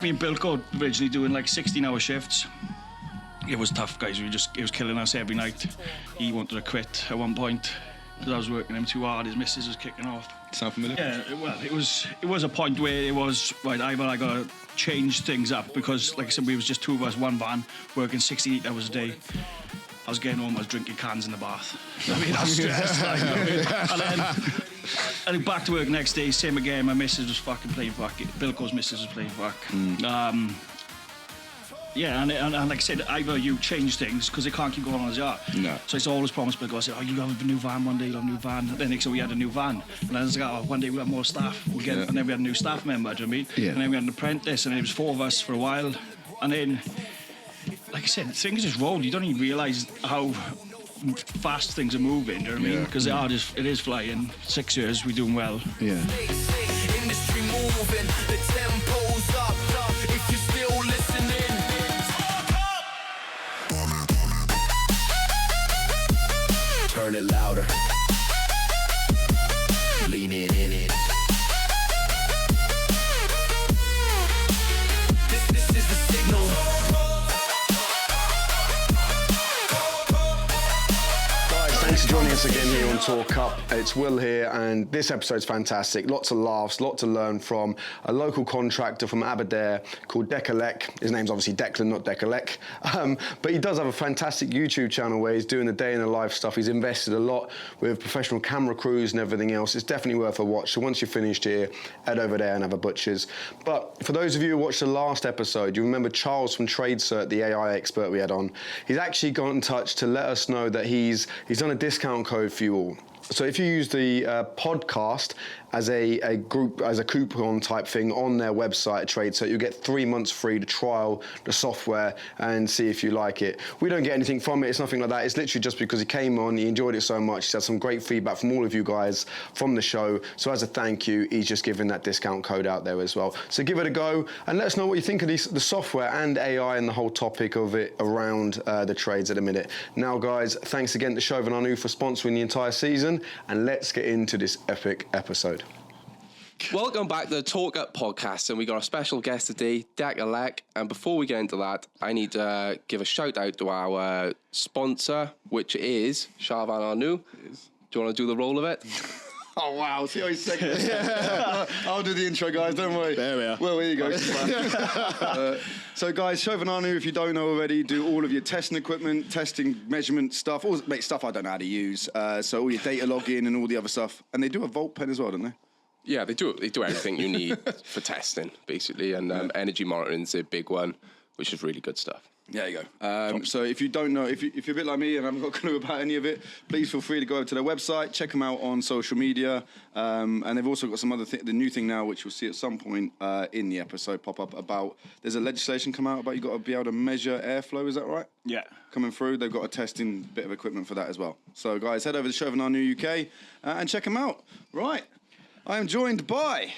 Me and Bill got originally doing like 16-hour shifts. It was tough, guys. It was killing us every night. He wanted to quit at one point because I was working him too hard. His missus was kicking off. Sound familiar? Yeah, it was a point where it was right. I got to change things up because, like I said, we was just two of us, one van, working 68 hours a day. I was getting home, I was drinking cans in the bath. I mean, I was stressed. Like, and then back to work next day, same again. My missus was fucking playing fuck. Bilko's missus was playing fuck. Yeah, and like I said, either you change things because they can't keep going on as they are. No. So I always promised Bilko, I said, you'll have a new van one day, you'll have a new van. Then next week we had a new van. And then I was like, one day we'll have more staff. And then we had a new staff member, do you know what I mean? Yeah. And then we had an apprentice, and it was 4 of us for a while. And then, like I said, things just rolled. You don't even realise how fast things are moving, do you know what I mean? Because it is flying. 6 years, we're doing well. Yeah. Industry moving, the tempo's up. If you're still listening, turn it louder. Lean in it. This is the signal. Thanks for joining us again here on Talk Up. It's Will here, and this episode's fantastic. Lots of laughs, lot to learn from a local contractor from Aberdare called DEC ELEC. His name's obviously Declan, not DEC ELEC. But he does have a fantastic YouTube channel where he's doing the day in the life stuff. He's invested a lot with professional camera crews and everything else. It's definitely worth a watch. So once you're finished here, head over there and have a butcher's. But for those of you who watched the last episode, you remember Charles from TradeCert, the AI expert we had on. He's actually got in touch to let us know that he's done a discount code for you all. So if you use the podcast as a group, as a coupon type thing on their website, TradeCert, you get 3 months free to trial the software and see if you like it. We don't get anything from it, it's nothing like that. It's literally just because he came on, he enjoyed it so much. He's had some great feedback from all of you guys from the show. So as a thank you, he's just giving that discount code out there as well. So give it a go and let us know what you think of the software and AI and the whole topic of it around the trades at a minute. Now guys, thanks again to Chauvin Arnoux for sponsoring the entire season, and let's get into this epic episode. Welcome back to the Talk Up podcast, and we got a special guest today, DEC ELEC. And before we get into that, I need to give a shout out to our sponsor, which is Chauvin Arnoux. Do you want to do the role of it? Oh, wow. See how he's saying I'll do the intro, guys. Don't worry. There we are. Well, there you go. So, guys, Chauvin Arnoux, if you don't know already, do all of your testing equipment, testing measurement stuff, all stuff I don't know how to use. So all your data login and all the other stuff. And they do a Volt pen as well, don't they? Yeah, they do everything you need for testing, basically. And energy monitoring is a big one, which is really good stuff. There you go. So if you don't know, if you're a bit like me and I haven't got a clue about any of it, please feel free to go over to their website, check them out on social media. And they've also got some other the new thing now, which you'll see at some point in the episode pop up about, there's a legislation come out about you've got to be able to measure airflow, is that right? Yeah. Coming through, they've got a testing bit of equipment for that as well. So guys, head over to Chauvin Arnoux UK and check them out. Right. I am joined by...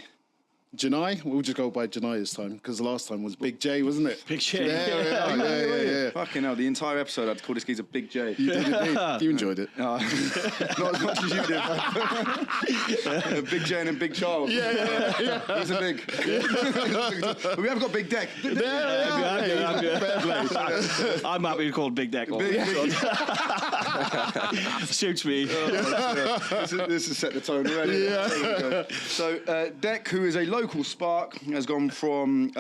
Janai, we'll just go by Janai this time because the last time was Big J, wasn't it? Big J. Yeah. Fucking hell, the entire episode I had to call this geezer Big J. You did indeed. You enjoyed it. Not as much as you did. Big J and then Big Charles. Yeah. He's a big. But we haven't got Big Deck. I'm happy to call it Big Deck. Suits me. This has set the tone already. Yeah. So, Deck, who is a local spark, has gone from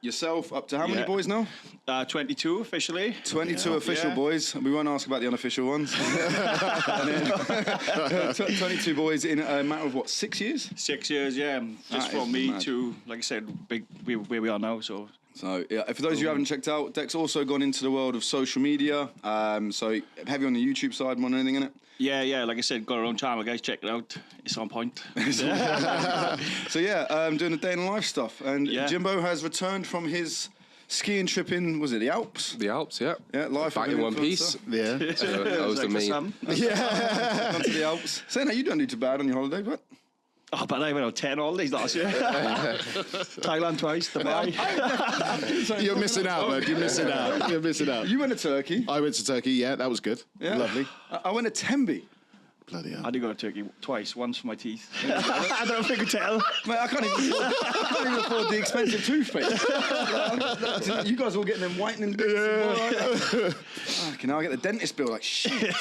yourself up to how many boys now? 22 officially. 22 official boys. We won't ask about the unofficial ones. And then 22 boys in a matter of, 6 years? 6 years, yeah. Just from me to, like I said, where we are now, so... So, yeah, for those of you who haven't checked out, Deck's also gone into the world of social media. So, heavy on the YouTube side more than anything, innit? Yeah, like I said, got our own channel, guys, check it out. It's on point. So, yeah, doing the day in the life stuff. And Jimbo has returned from his skiing trip in, was it the Alps? The Alps, yeah. Yeah, life back in one piece. Yeah. So that was the main. Gone to the Alps. Saying that you don't do too bad on your holiday, but... Oh, but I went on 10 holidays last year. Thailand twice, Dubai. You're missing out, bud. You're missing out. You went to Turkey. I went to Turkey, yeah, that was good. Yeah. Lovely. I went to Tembe. Bloody I hell. had to go to Turkey twice, once for my teeth. I don't know if you could tell. Mate, I can't even afford the expensive toothpaste. You guys are all getting them whitening bits. Fucking hell, I get the dentist bill like shit.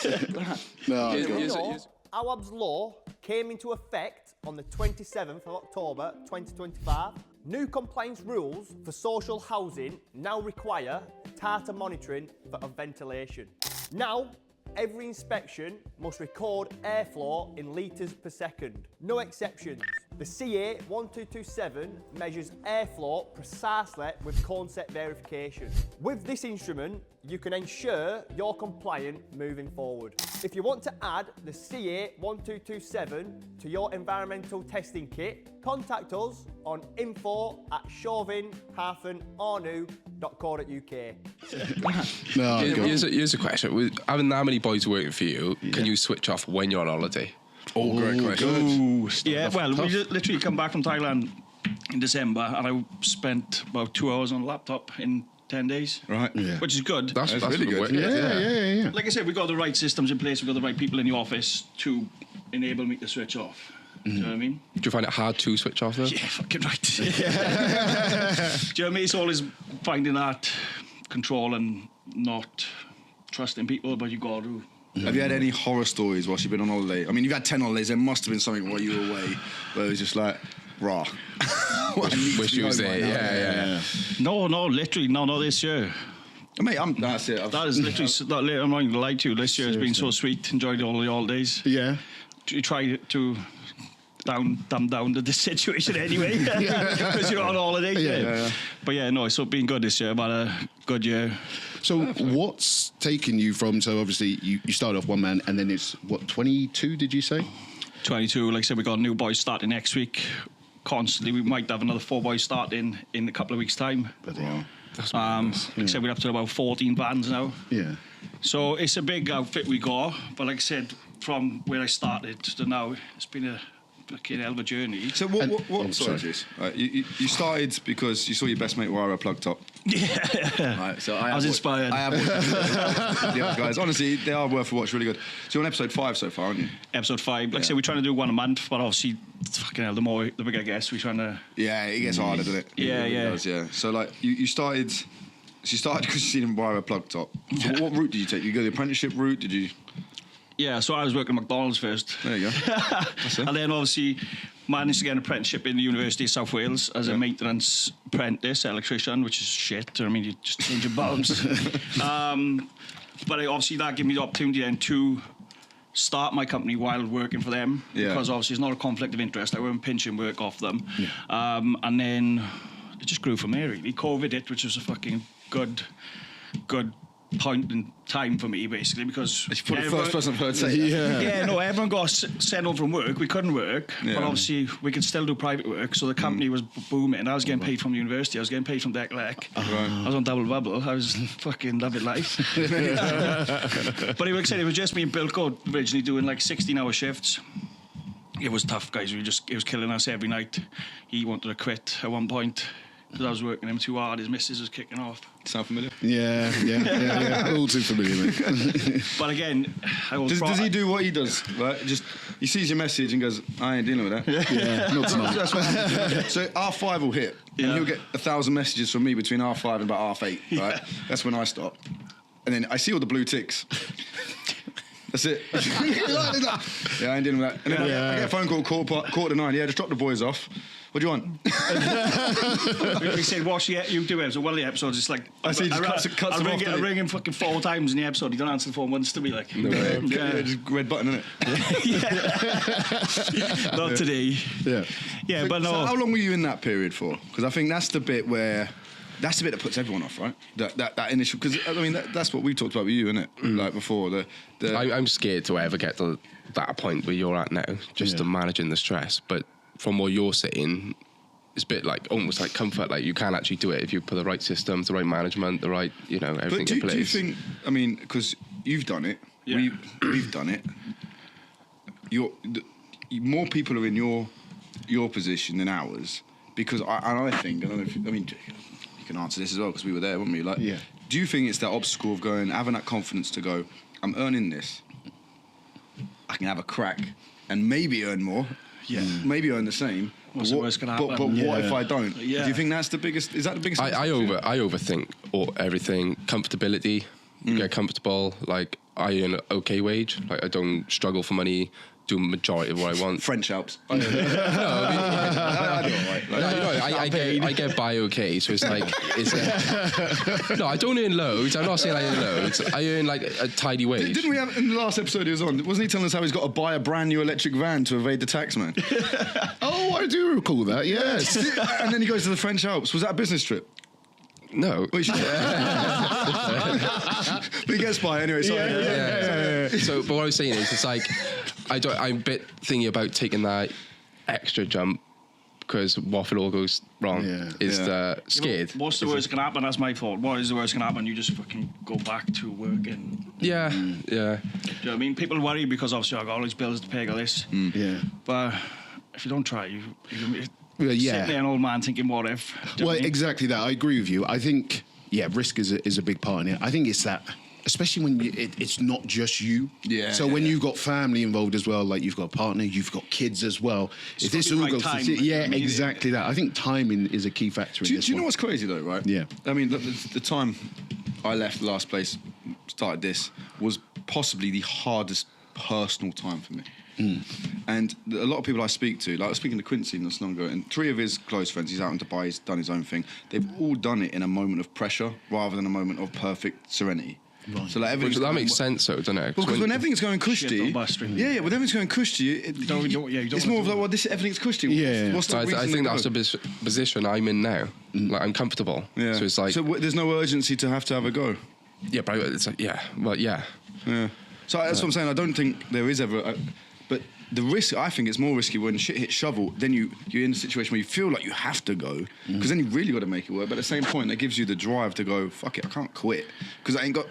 No, Awab's law came into effect on the 27th of October 2025. New compliance rules for social housing now require tighter monitoring for ventilation. Now, every inspection must record airflow in litres per second. No exceptions. The CA 1227 measures airflow precisely with concept verification. With this instrument, you can ensure you're compliant moving forward. If you want to add the CA 1227 to your environmental testing kit, contact us on info@chauvin-arnu.co.uk. no, go on. Here's a question. With having that many boys working for you, can you switch off when you're on holiday? Oh, great question. Yeah, well, we just literally come back from Thailand in December, and I spent about 2 hours on a laptop in 10 days. Right. Yeah. Which is good. That's really good. work- Yeah. Like I said, we've got the right systems in place, we've got the right people in the office to enable me to switch off. Do you know what I mean? Do you find it hard to switch off though? Yeah, fucking right. Do you know what I mean? It's always finding that control and not trusting people, but you got to. Have you had any horror stories whilst you've been on holiday? I mean, you've had 10 holidays. There must have been something while you were away where it was just like, rah. Wish you was there. Yeah. No, literally, not this year. Mate, that's it. That is literally, I'm not going to lie to you, this year has been so sweet. Enjoyed all the holidays. Yeah. You try to dumb down the situation anyway, because you're on holiday. Yeah. But yeah, no, it's been good this year. About a good year. So what's taken you from, so obviously you started off one man and then it's, 22 did you say? 22, like I said, we got new boys starting next week. Constantly, we might have another 4 boys starting in a couple of weeks' time. Bloody hell. Like I said, we're up to about 14 vans now. Yeah. So it's a big outfit we got, but like I said, from where I started to now, it's been a fucking hell of a journey. So sorry, Jace. Right, you started because you saw your best mate wear a plug top. Yeah. Right, so I was inspired. I have watched the other guys. Honestly, they are worth a watch. Really good. So you're on episode 5 so far, aren't you? Episode 5. Like I said, we're trying to do one a month, but obviously, fucking hell, the bigger I guess, we're trying to. Yeah, it gets harder, doesn't it? Yeah, It yeah. does, yeah. So like you started. So you started because you seen him wear a plug top. So what route did you take? Did you go the apprenticeship route? Did you? Yeah, so I was working at McDonald's first. There you go. That's it. And then obviously managed to get an apprenticeship in the University of South Wales as a maintenance apprentice, electrician, which is shit. I mean, you just change your bulbs. But obviously that gave me the opportunity then to start my company while working for them. Yeah. Because obviously it's not a conflict of interest. I weren't pinching work off them. And then it just grew from there, really. COVID hit, which was a fucking good point in time for me, basically, because You're probably the first person I've heard say that. yeah, no, everyone got sent home from work. We couldn't work, Yeah. but obviously we could still do private work. So the company was booming. I was getting paid from the university. I was getting paid from DEC ELEC. I was on double bubble. I was fucking loving life. But like I said, it was just me and Bill Code originally doing like 16-hour shifts. It was tough, guys. It was killing us every night. He wanted to quit at one point because I was working him too hard. His missus was kicking off. Sound familiar? Yeah. All too familiar, mate. But again, Does he do what he does? Right? Just he sees your message and goes, I ain't dealing with that. Yeah, not tonight. That's what so R5 will hit, and he'll get 1,000 messages from me between R5 and about R8. Right? That's when I stop, and then I see all the blue ticks. That's it. Yeah, I ain't dealing with that. And then I get a phone call quarter to 9. Yeah, just drop the boys off. What do you want? We said, watch you do episode. One of the episodes, it's like I see, just cuts I'll them ring, off, doesn't I he? ring him fucking 4 times in the episode. He don't answer the phone once to me, like. Yeah, just red button, innit? Not today. Yeah. Yeah, but So no. how long were you in that period for? Because I think that's the bit that puts everyone off, right? That initial, because I mean that's what we talked about with you, isn't it? Like before I'm scared to ever get to that point where you're at now, just to managing the stress. But from what you're saying, it's a bit like almost like comfort. Like you can actually do it if you put the right systems, the right management, the right everything But in place. do you think? I mean, because you've done it, we've done it. More people are in your position than ours because I think I don't know if you can answer this as well because we were there, weren't we? Like, do you think it's that obstacle of having that confidence to go, I'm earning this, I can have a crack and maybe earn more. Yeah. Maybe earn the same. What's the worst gonna happen? But what if I don't? Yeah. Do you think that's the biggest? Is that the biggest? I overthink everything. Comfortability. You get comfortable. Like I earn an okay wage. Like I don't struggle for money. Do a majority of what I want. French Alps. I get by okay, so it's like no, I don't earn loads. I'm not saying I earn loads. I earn like a tidy wage. Didn't we have in the last episode he was on? Wasn't he telling us how he's got to buy a brand new electric van to evade the tax man? Oh, I do recall that. Yes. And then he goes to the French Alps. Was that a business trip? No. Well, but he gets by anyway. Sorry. Yeah. So, but what I was saying is, it's like I'm a bit thinking about taking that extra jump because what if it all goes wrong? Is scared. What's the worst can happen? That's my fault. What is the worst can happen? You just fucking go back to work and. Yeah. Do you know what I mean? People worry because obviously I got all these bills to pay, all this. Yeah. But if you don't try, you Well, sitting there, an old man thinking, "What if?" Do you know Well, what I mean? exactly that. I agree with you. I think, risk is a big part in it. I think it's that, especially when it's not just you. Yeah. So when you've got family involved as well, like you've got a partner, you've got kids as well. If this all right goes, time, exactly that. I think timing is a key factor. Do you know what's crazy though, right? Yeah. I mean, the time I left the last place, started this, was possibly the hardest personal time for me. And a lot of people I speak to, like I was speaking to Quincy not so long ago, and 3 of his close friends, he's out in Dubai, he's done his own thing. They've all done it in a moment of pressure rather than a moment of perfect serenity. Right. So like everything's That makes sense, though, doesn't it? Well, because when everything's going cush to Shit, you, don't bust string. when everything's going cush to you, you don't it's more of like, well, everything's cush to you. Yeah. What's the So I reason think to that's go? the position I'm in now. Like I'm comfortable. Yeah. So it's like there's no urgency to have a go. yeah, but it's like yeah. Yeah. So that's what I'm saying. I don't think there is ever. But the risk, I think, it's more risky when shit hits shovel. Then you're in a situation where you feel like you have to go because then you really got to make it work. But at the same point, that gives you the drive to go. Fuck it, I can't quit because I ain't got.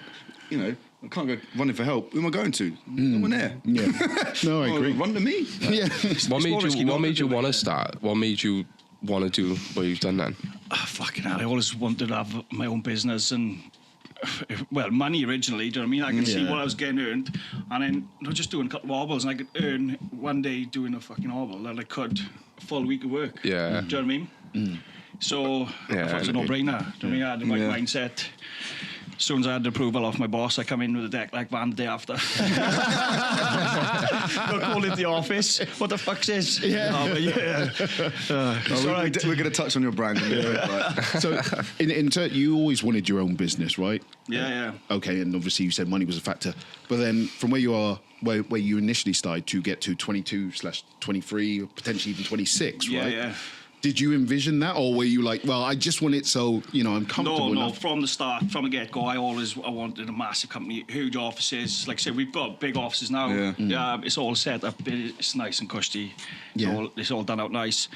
I can't go running for help. Who am I going to? No one there. Yeah. No, I agree. Run to me. Yeah. What made you want to start? What made you want to do what you've done then? Fucking hell, I always wanted to have my own business and. Well, money originally, do you know what I mean? I could see what I was getting earned, and then just doing a couple of hobbles, and I could earn one day doing a fucking hobble that I could a full week of work. Yeah. Do you know what I mean? So I thought it was a no-brainer. Do you know what I mean? I had the right mindset. As soon as I had the approval off my boss, I come in with a DEC ELEC van the day after. Got called into the office. What the fuck's this? Yeah. We're going to touch on your brand. So, you always wanted your own business, right? Yeah. Okay, and obviously you said money was a factor, but then from where you are, where you initially started to get to 22/23, or potentially even 26, right? Yeah. Did you envision that, or were you like, well, I just want it so I'm comfortable No. enough? From the start, from the get-go, I wanted a massive company, huge offices. Like I said, we've got big offices now. Yeah. It's all set up. It's nice and cushy. Yeah. It's all done out nice.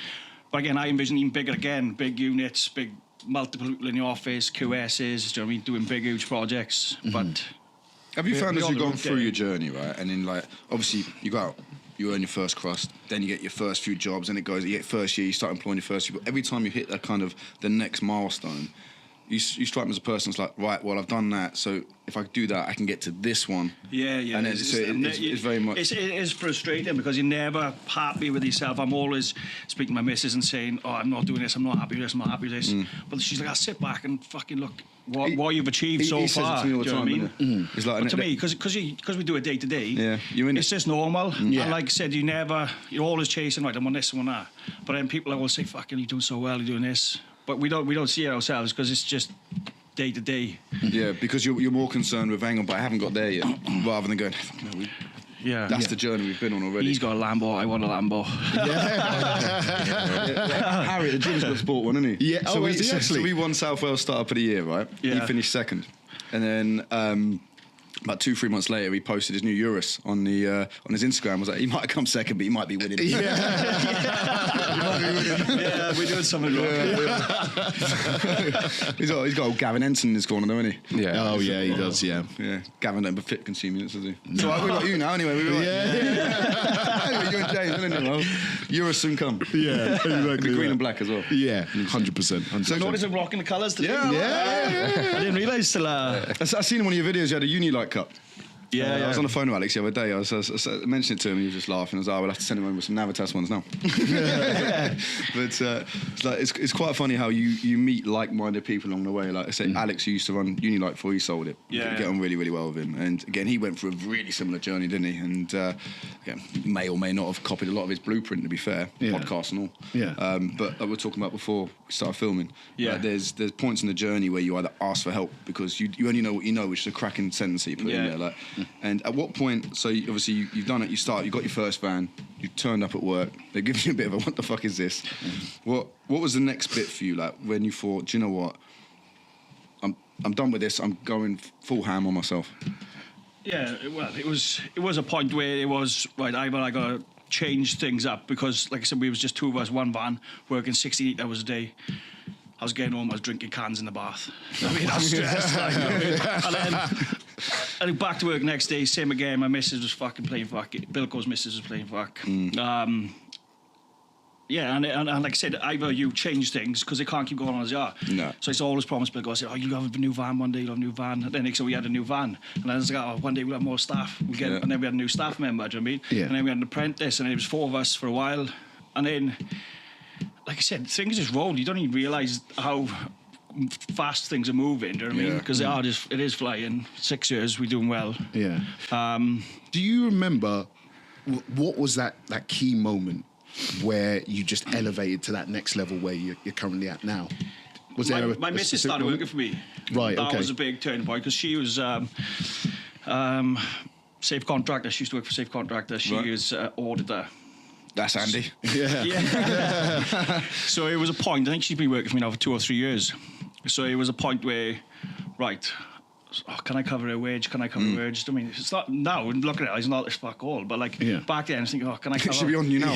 But again, I envision even bigger again, big units, big multiple people in the office, QSs. Do you know what I mean? Doing big, huge projects. But Have you found we as all you've gone look through at it. your journey, right? And then, like, obviously, you go out, you earn your first crust, then you get your first few jobs, and it goes, you get first year, you start employing your first people. Every time you hit that kind of the next milestone, you strike me as a person that's like, right, well, I've done that, so if I do that, I can get to this one. Yeah. And it's very much... It is frustrating because you're never happy with yourself. I'm always speaking to my missus and saying, oh, I'm not doing this, I'm not happy with this, I'm not happy with this. But she's like, I'll sit back and fucking look what you've achieved so he far. says it to me all the do you know time, what I mean? It's like, But to me, because we do it day to day, you're in it's just normal. Yeah. And like I said, you're always chasing, right, I want this, I want that. But then people will say, fucking, you're doing so well, you're doing this. But we don't see it ourselves because it's just day to day. Yeah, because you're more concerned with, hang on, but I haven't got there yet, rather than going, fuck no, that's the journey we've been on already. He's got a Lambo, I want a Lambo. Harry, the Jim's got sport one, isn't he? Yeah. So, Oh, is he so actually? we won South Wales Startup of the Year, right? Yeah. He finished second. And then about 2-3 months later, he posted his new Urus on his Instagram. Was like, he might have come second, but he might be winning. Yeah, we're doing something wrong. He's got old Gavin Ensign in his corner, though, isn't he? Yeah. Oh yeah, he does. Yeah. Yeah, Gavin don't fit consume units, does he? So we've got you now, anyway. Anyway, you and James, isn't it? Well, Urus soon come. Yeah. Exactly. The green and black as well. Yeah. 100%. So notice I'm rocking the colours today. Yeah. I didn't realise till. I seen in one of your videos you had a Unilight cup. Yeah, I was yeah. on the phone with Alex the other day. I mentioned it to him, and he was just laughing. I was like, we'll have to send him home with some Navitas ones now. But it's quite funny how you meet like-minded people along the way. Like I say, Alex, who used to run Unilight before he sold it. Yeah. Get on really, really well with him. And again, he went through a really similar journey, didn't he? And again, may or may not have copied a lot of his blueprint, to be fair, podcast and all. Yeah. But like we were talking about before we started filming. Yeah. There's points in the journey where you either ask for help because you only know what you know, which is a cracking sentence that you put in there. Like, and at what point? So obviously you've done it. You got your first van. You turned up at work. They give you a bit of a what the fuck is this? What was the next bit for you? Like when you thought, do you know what? I'm done with this. I'm going full ham on myself. Yeah, well, it was a point where it was right. I got to change things up because, like I said, we was just two of us, one van, working 68 hours a day. I was getting home, I was drinking cans in the bath. I mean, I was stressed. Like, and then I went back to work next day, same again. My missus was fucking playing fuck. Bilko's missus was playing fuck. Yeah, and like I said, either you change things because they can't keep going on as they are. No. So I always promised Bilko, I said, you'll have a new van one day, you'll have a new van. And then so we had a new van. And then I was like, one day we'll have more staff. And then we had a new staff member, do you know what I mean? Yeah. And then we had an apprentice, and it was 4 of us for a while. And then, like I said, things just roll. You don't even realise how fast things are moving, do you know what I mean? Because it is flying. 6 years, we're doing well. Yeah. Do you remember what was that key moment where you just elevated to that next level where you're currently at now? Was there my missus started working for me. Right, that okay. was a big turning point because she was Safe Contractor. She used to work for Safe Contractor. She is auditor. That's Andy. Yeah. So it was a point. I think she's been working for me now for 2 or 3 years. So it was a point where, right, can I cover a wage? Can I cover a wage? I mean, it's not now. Looking at it, it's not it's fuck all. But like back then, I was thinking, can I cover? It should be on you now.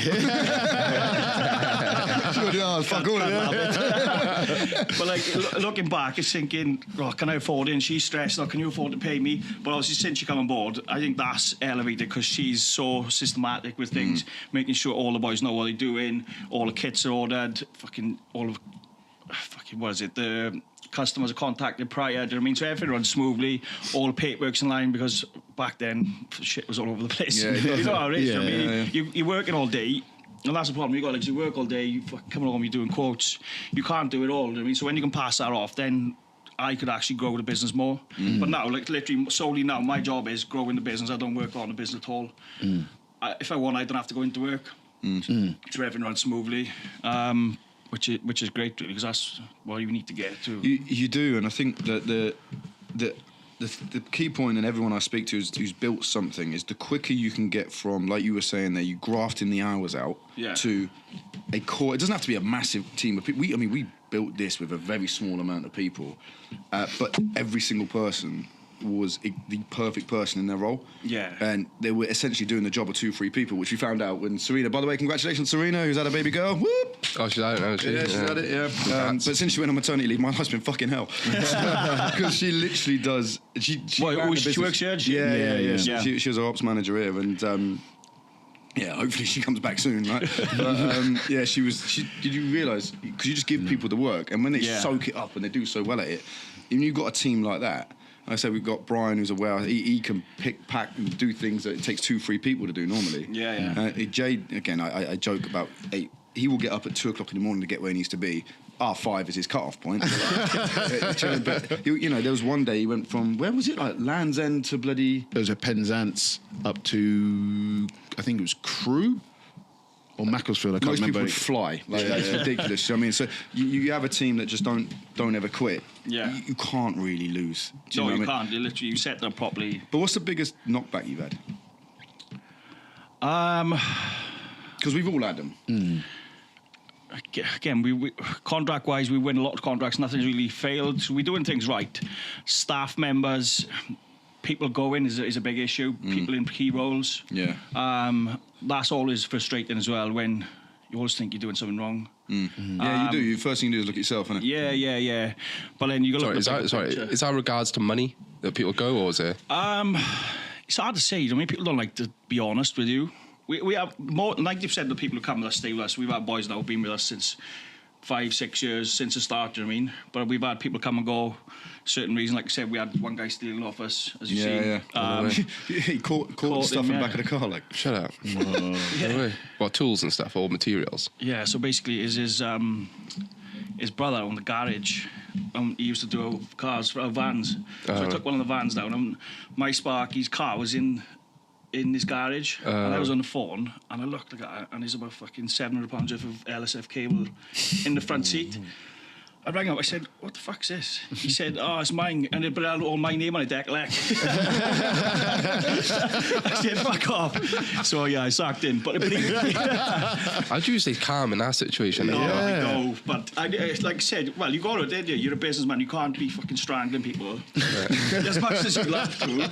Fuck all. But like looking back, it's thinking, can I afford it? And she's stressed. Can you afford to pay me? But obviously, since she come on board, I think that's elevated because she's so systematic with things, making sure all the boys know what they're doing, all the kits are ordered, what is it? The customers are contacted prior, do you know what I mean? So everything runs smoothly, all the paperwork's in line because back then shit was all over the place. Yeah, you know how it is, yeah, you know what I mean? You're working all day, and that's the problem. You work all day, you come home, you're doing quotes, you can't do it all, you know what I mean? So when you can pass that off, then I could actually grow the business more. But now, like literally solely now, my job is growing the business. I don't work on the business at all. If I want, I don't have to go into work. So everything runs smoothly. Which is great, really, because that's what you need to get to. You do, and I think that the key point, and everyone I speak to who's built something, is the quicker you can get from, like you were saying there, you grafting the hours out to a core. It doesn't have to be a massive team of people. We built this with a very small amount of people, but every single person was the perfect person in their role. Yeah. And they were essentially doing the job of 2-3 people, which we found out when Serena, by the way, congratulations, Serena, who's had a baby girl. Whoop! Oh, she's out now, she's had it, yeah. But since she went on maternity leave, my life's been fucking hell. Because she literally does... She works here? Yeah. She was our ops manager here, and... hopefully she comes back soon, right? But did you realise? Because you just give people the work, and when they soak it up and they do so well at it, and you've got a team like that. Like I said, we've got Brian, who's aware. He can pick, pack, and do things that it takes 2-3 people to do normally. Jay, again, I joke about 8. He will get up at 2 o'clock in the morning to get where he needs to be. R5 is his cut-off point. But there was one day he went from, where was it? Like Land's End to bloody... There was a Penzance up to, I think it was Crewe or Macclesfield. I can't remember. Most people would fly. That's ridiculous. I mean, so you have a team that just don't ever quit. Yeah. You can't really lose. No, you can't. You set them properly. But what's the biggest knockback you've had? Because we've all had them. Again, we contract-wise, we win a lot of contracts. Nothing's really failed. So we're doing things right. Staff members, people going is a big issue. People in key roles. Yeah. That's always frustrating as well when you always think you're doing something wrong. Yeah, you do. The first thing you do is look at yourself, isn't it? Yeah. But then you got to look at is that regards to money that people go, or is it? It's hard to say. I mean, people don't like to be honest with you. We have more 90% of the people who come with us stay with us. We've had boys now who've been with us since 5-6 years since it started, I mean. But we've had people come and go, certain reason. Like I said, we had one guy stealing off us, as you see. He caught stuff him, in the back of the car, like. Shut up. No way. What, tools and stuff, or materials? Yeah, so basically his brother owned the garage. He used to do cars for our vans. So I took one of the vans down, and my Sparky's car was in his garage, and I was on the phone, and I looked at it, and there's about fucking £700 worth of LSF cable in the front seat. I rang up, I said, what the fuck's this? He said, oh, it's mine, and it put all my name on it, DEC ELEC. I said, fuck off. So yeah, I sacked him. But I'd usually calm in that situation. No, but like I said, well, you got it, did you? You're a businessman, you can't be fucking strangling people. As much as you love to.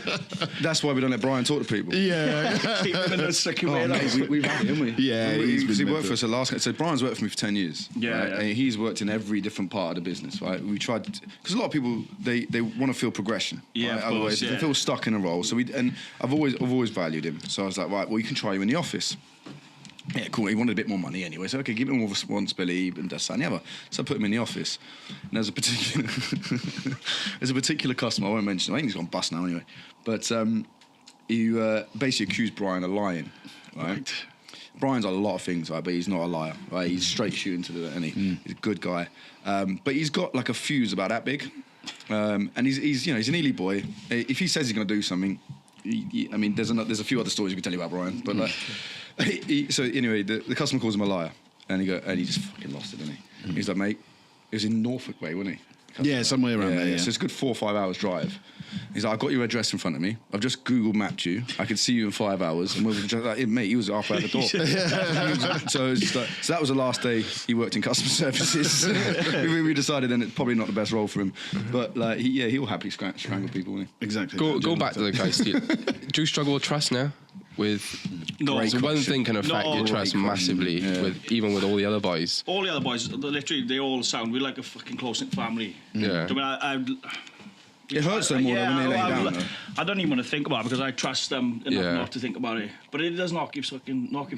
That's why we don't let Brian talk to people. Yeah. Keep them in a sticky way. We've had it, haven't we? Yeah, because he worked for us at last. So Brian's worked for me for 10 years. Yeah, right? yeah. And he's worked in every different part of the business, right? We tried, because a lot of people, they want to feel progression. Yeah, right? of course, Otherwise, yeah. they feel stuck in a role. So I've always valued him. So I was like, right, well, you can try you in the office. Yeah, cool. He wanted a bit more money anyway. So okay, give him more responsibility and this and the other. So I put him in the office. And there's a particular customer, I won't mention him. I think he's gone bust now anyway. But he basically accused Brian of lying, right? Brian's a lot of things, right, but he's not a liar, right? He's straight shooting to the he's a good guy, but he's got like a fuse about that big, and he's an Ely boy. If he says he's going to do something, I mean, there's a few other stories we can tell you about Brian, but like, so anyway, the customer calls him a liar, and he just fucking lost it, didn't he? He's like, mate, it was in Norfolk way, wasn't he? Yeah, somewhere around there. Yeah. So it's a good 4 or 5 hours drive. He's like, I've got your address in front of me. I've just Google mapped you. I could see you in 5 hours. And we were just like, mate, he was halfway out the door. So it's just like, so that was the last day he worked in customer services. we decided then it's probably not the best role for him. But like, he'll happily strangle people, won't he? Exactly. Go back to the guys. Do you struggle with trust now? No, so one thing can affect your trust massively, even with all the other boys. All the other boys, literally, they all sound. We're like a fucking close-knit family. Yeah. I mean, It hurts them more when they let you down. I don't even want to think about it because I trust them enough not to think about it. But it does knock you for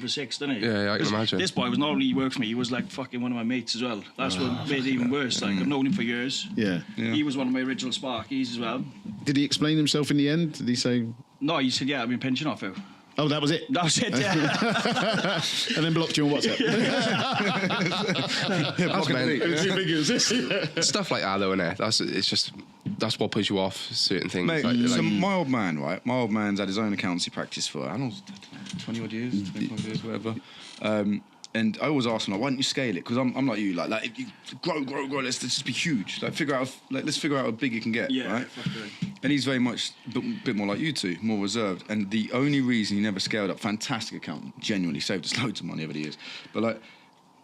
six, doesn't it? Yeah, I can imagine. This boy was not only he worked for me, he was like fucking one of my mates as well. That's what made it even worse. Like I've known him for years. Yeah. He was one of my original Sparkies as well. Did he explain himself in the end? Did he say? No, he said, yeah, I've been pinching off you. Oh, that was it. That was it, yeah. And then blocked you on WhatsApp. Stuff like that, though, innit? That's what puts you off certain things. Mate, so my old man, right? My old man's had his own accountancy practice for, I don't know, 20 odd years, 25 years, whatever. And I always ask him, like, why don't you scale it? Because I'm like you, like if you grow, let's just be huge. Like let's figure out how big it can get, right? And he's very much a bit more like you two, more reserved. And the only reason he never scaled up, fantastic accountant, genuinely saved us loads of money over the years. But like,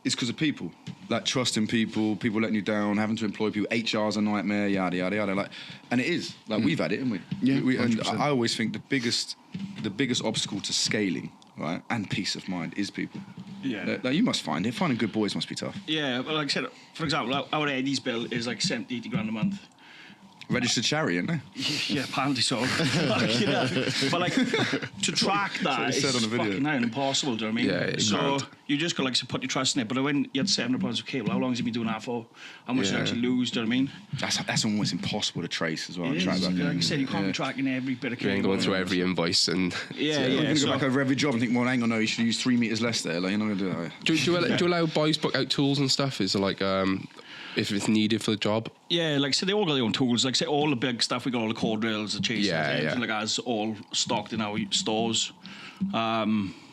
it's because of people, like trusting people letting you down, having to employ people. HR's a nightmare, yada yada yada. Like, and it is like we've had it, haven't we? Yeah, and I always think the biggest obstacle to scaling, right, and peace of mind is people. Yeah. Like you must find it. Finding good boys must be tough. Yeah, well, like I said, for example, our Eddie's bill is like 70, 80 grand a month. Registered charity, isn't they? Yeah, apparently so. But like to track that is fucking impossible. Do you know what I mean? Yeah, so you just got like to put your trust in it. But when you had £700 of cable, how long has he been doing that for? How much did you actually lose? Do you know what I mean? That's almost impossible to trace as well. It is. Like I said, you can't be tracking every bit of cable. You ain't going through every invoice and You're going to go back over every job and think, well, hang on, no, you should use 3 meters less there. Like you're not going to do that. Do you allow boys book out tools and stuff? Is it like if it's needed for the job? Yeah, like I said, they all got their own tools. Like I said, all the big stuff, we got all the core drills, the chasers, everything like that's all stocked in our stores. I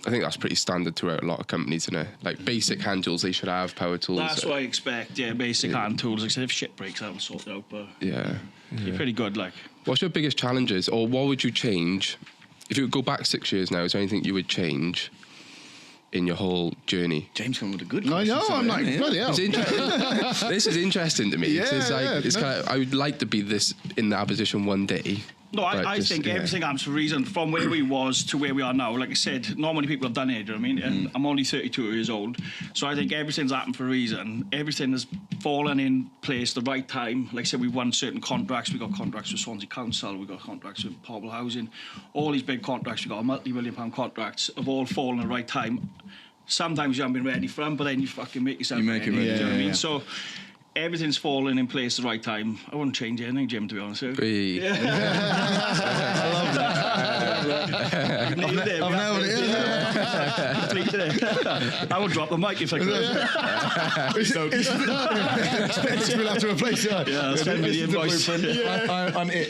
think that's pretty standard throughout a lot of companies, isn't it? Like basic hand tools, they should have power tools. That's what I expect, basic hand tools. Like I said, if shit breaks, I'll sort it out, but you're pretty good, like. What's your biggest challenges, or what would you change? If you would go back 6 years now, is there anything you would change in your whole journey? James coming with a good I know, I'm like, bloody hell. This is interesting to me. It's kind of, I would like to be in that position one day. No, I think everything happens for a reason. From where we was to where we are now, like I said, not many people have done it, do you know what I mean? And I'm only 32 years old. So I think everything's happened for a reason. Everything has fallen in place the right time. Like I said, we've won certain contracts. We've got contracts with Swansea Council. We've got contracts with Pobble Housing. All these big contracts, we've got multi-million-pound contracts, have all fallen at the right time. sometimes you haven't been ready for them, but then you fucking make yourself You make it ready. ready. Do you know what I mean? Yeah. So everything's falling in place at the right time. I wouldn't change anything, Jim, to be honest with you. Hey. I love that. I've nailed it. I've nailed it. Completed it. I would drop the mic if I could. Expensive, we'll have to replace it. Yeah, send me the invoice. I'm it.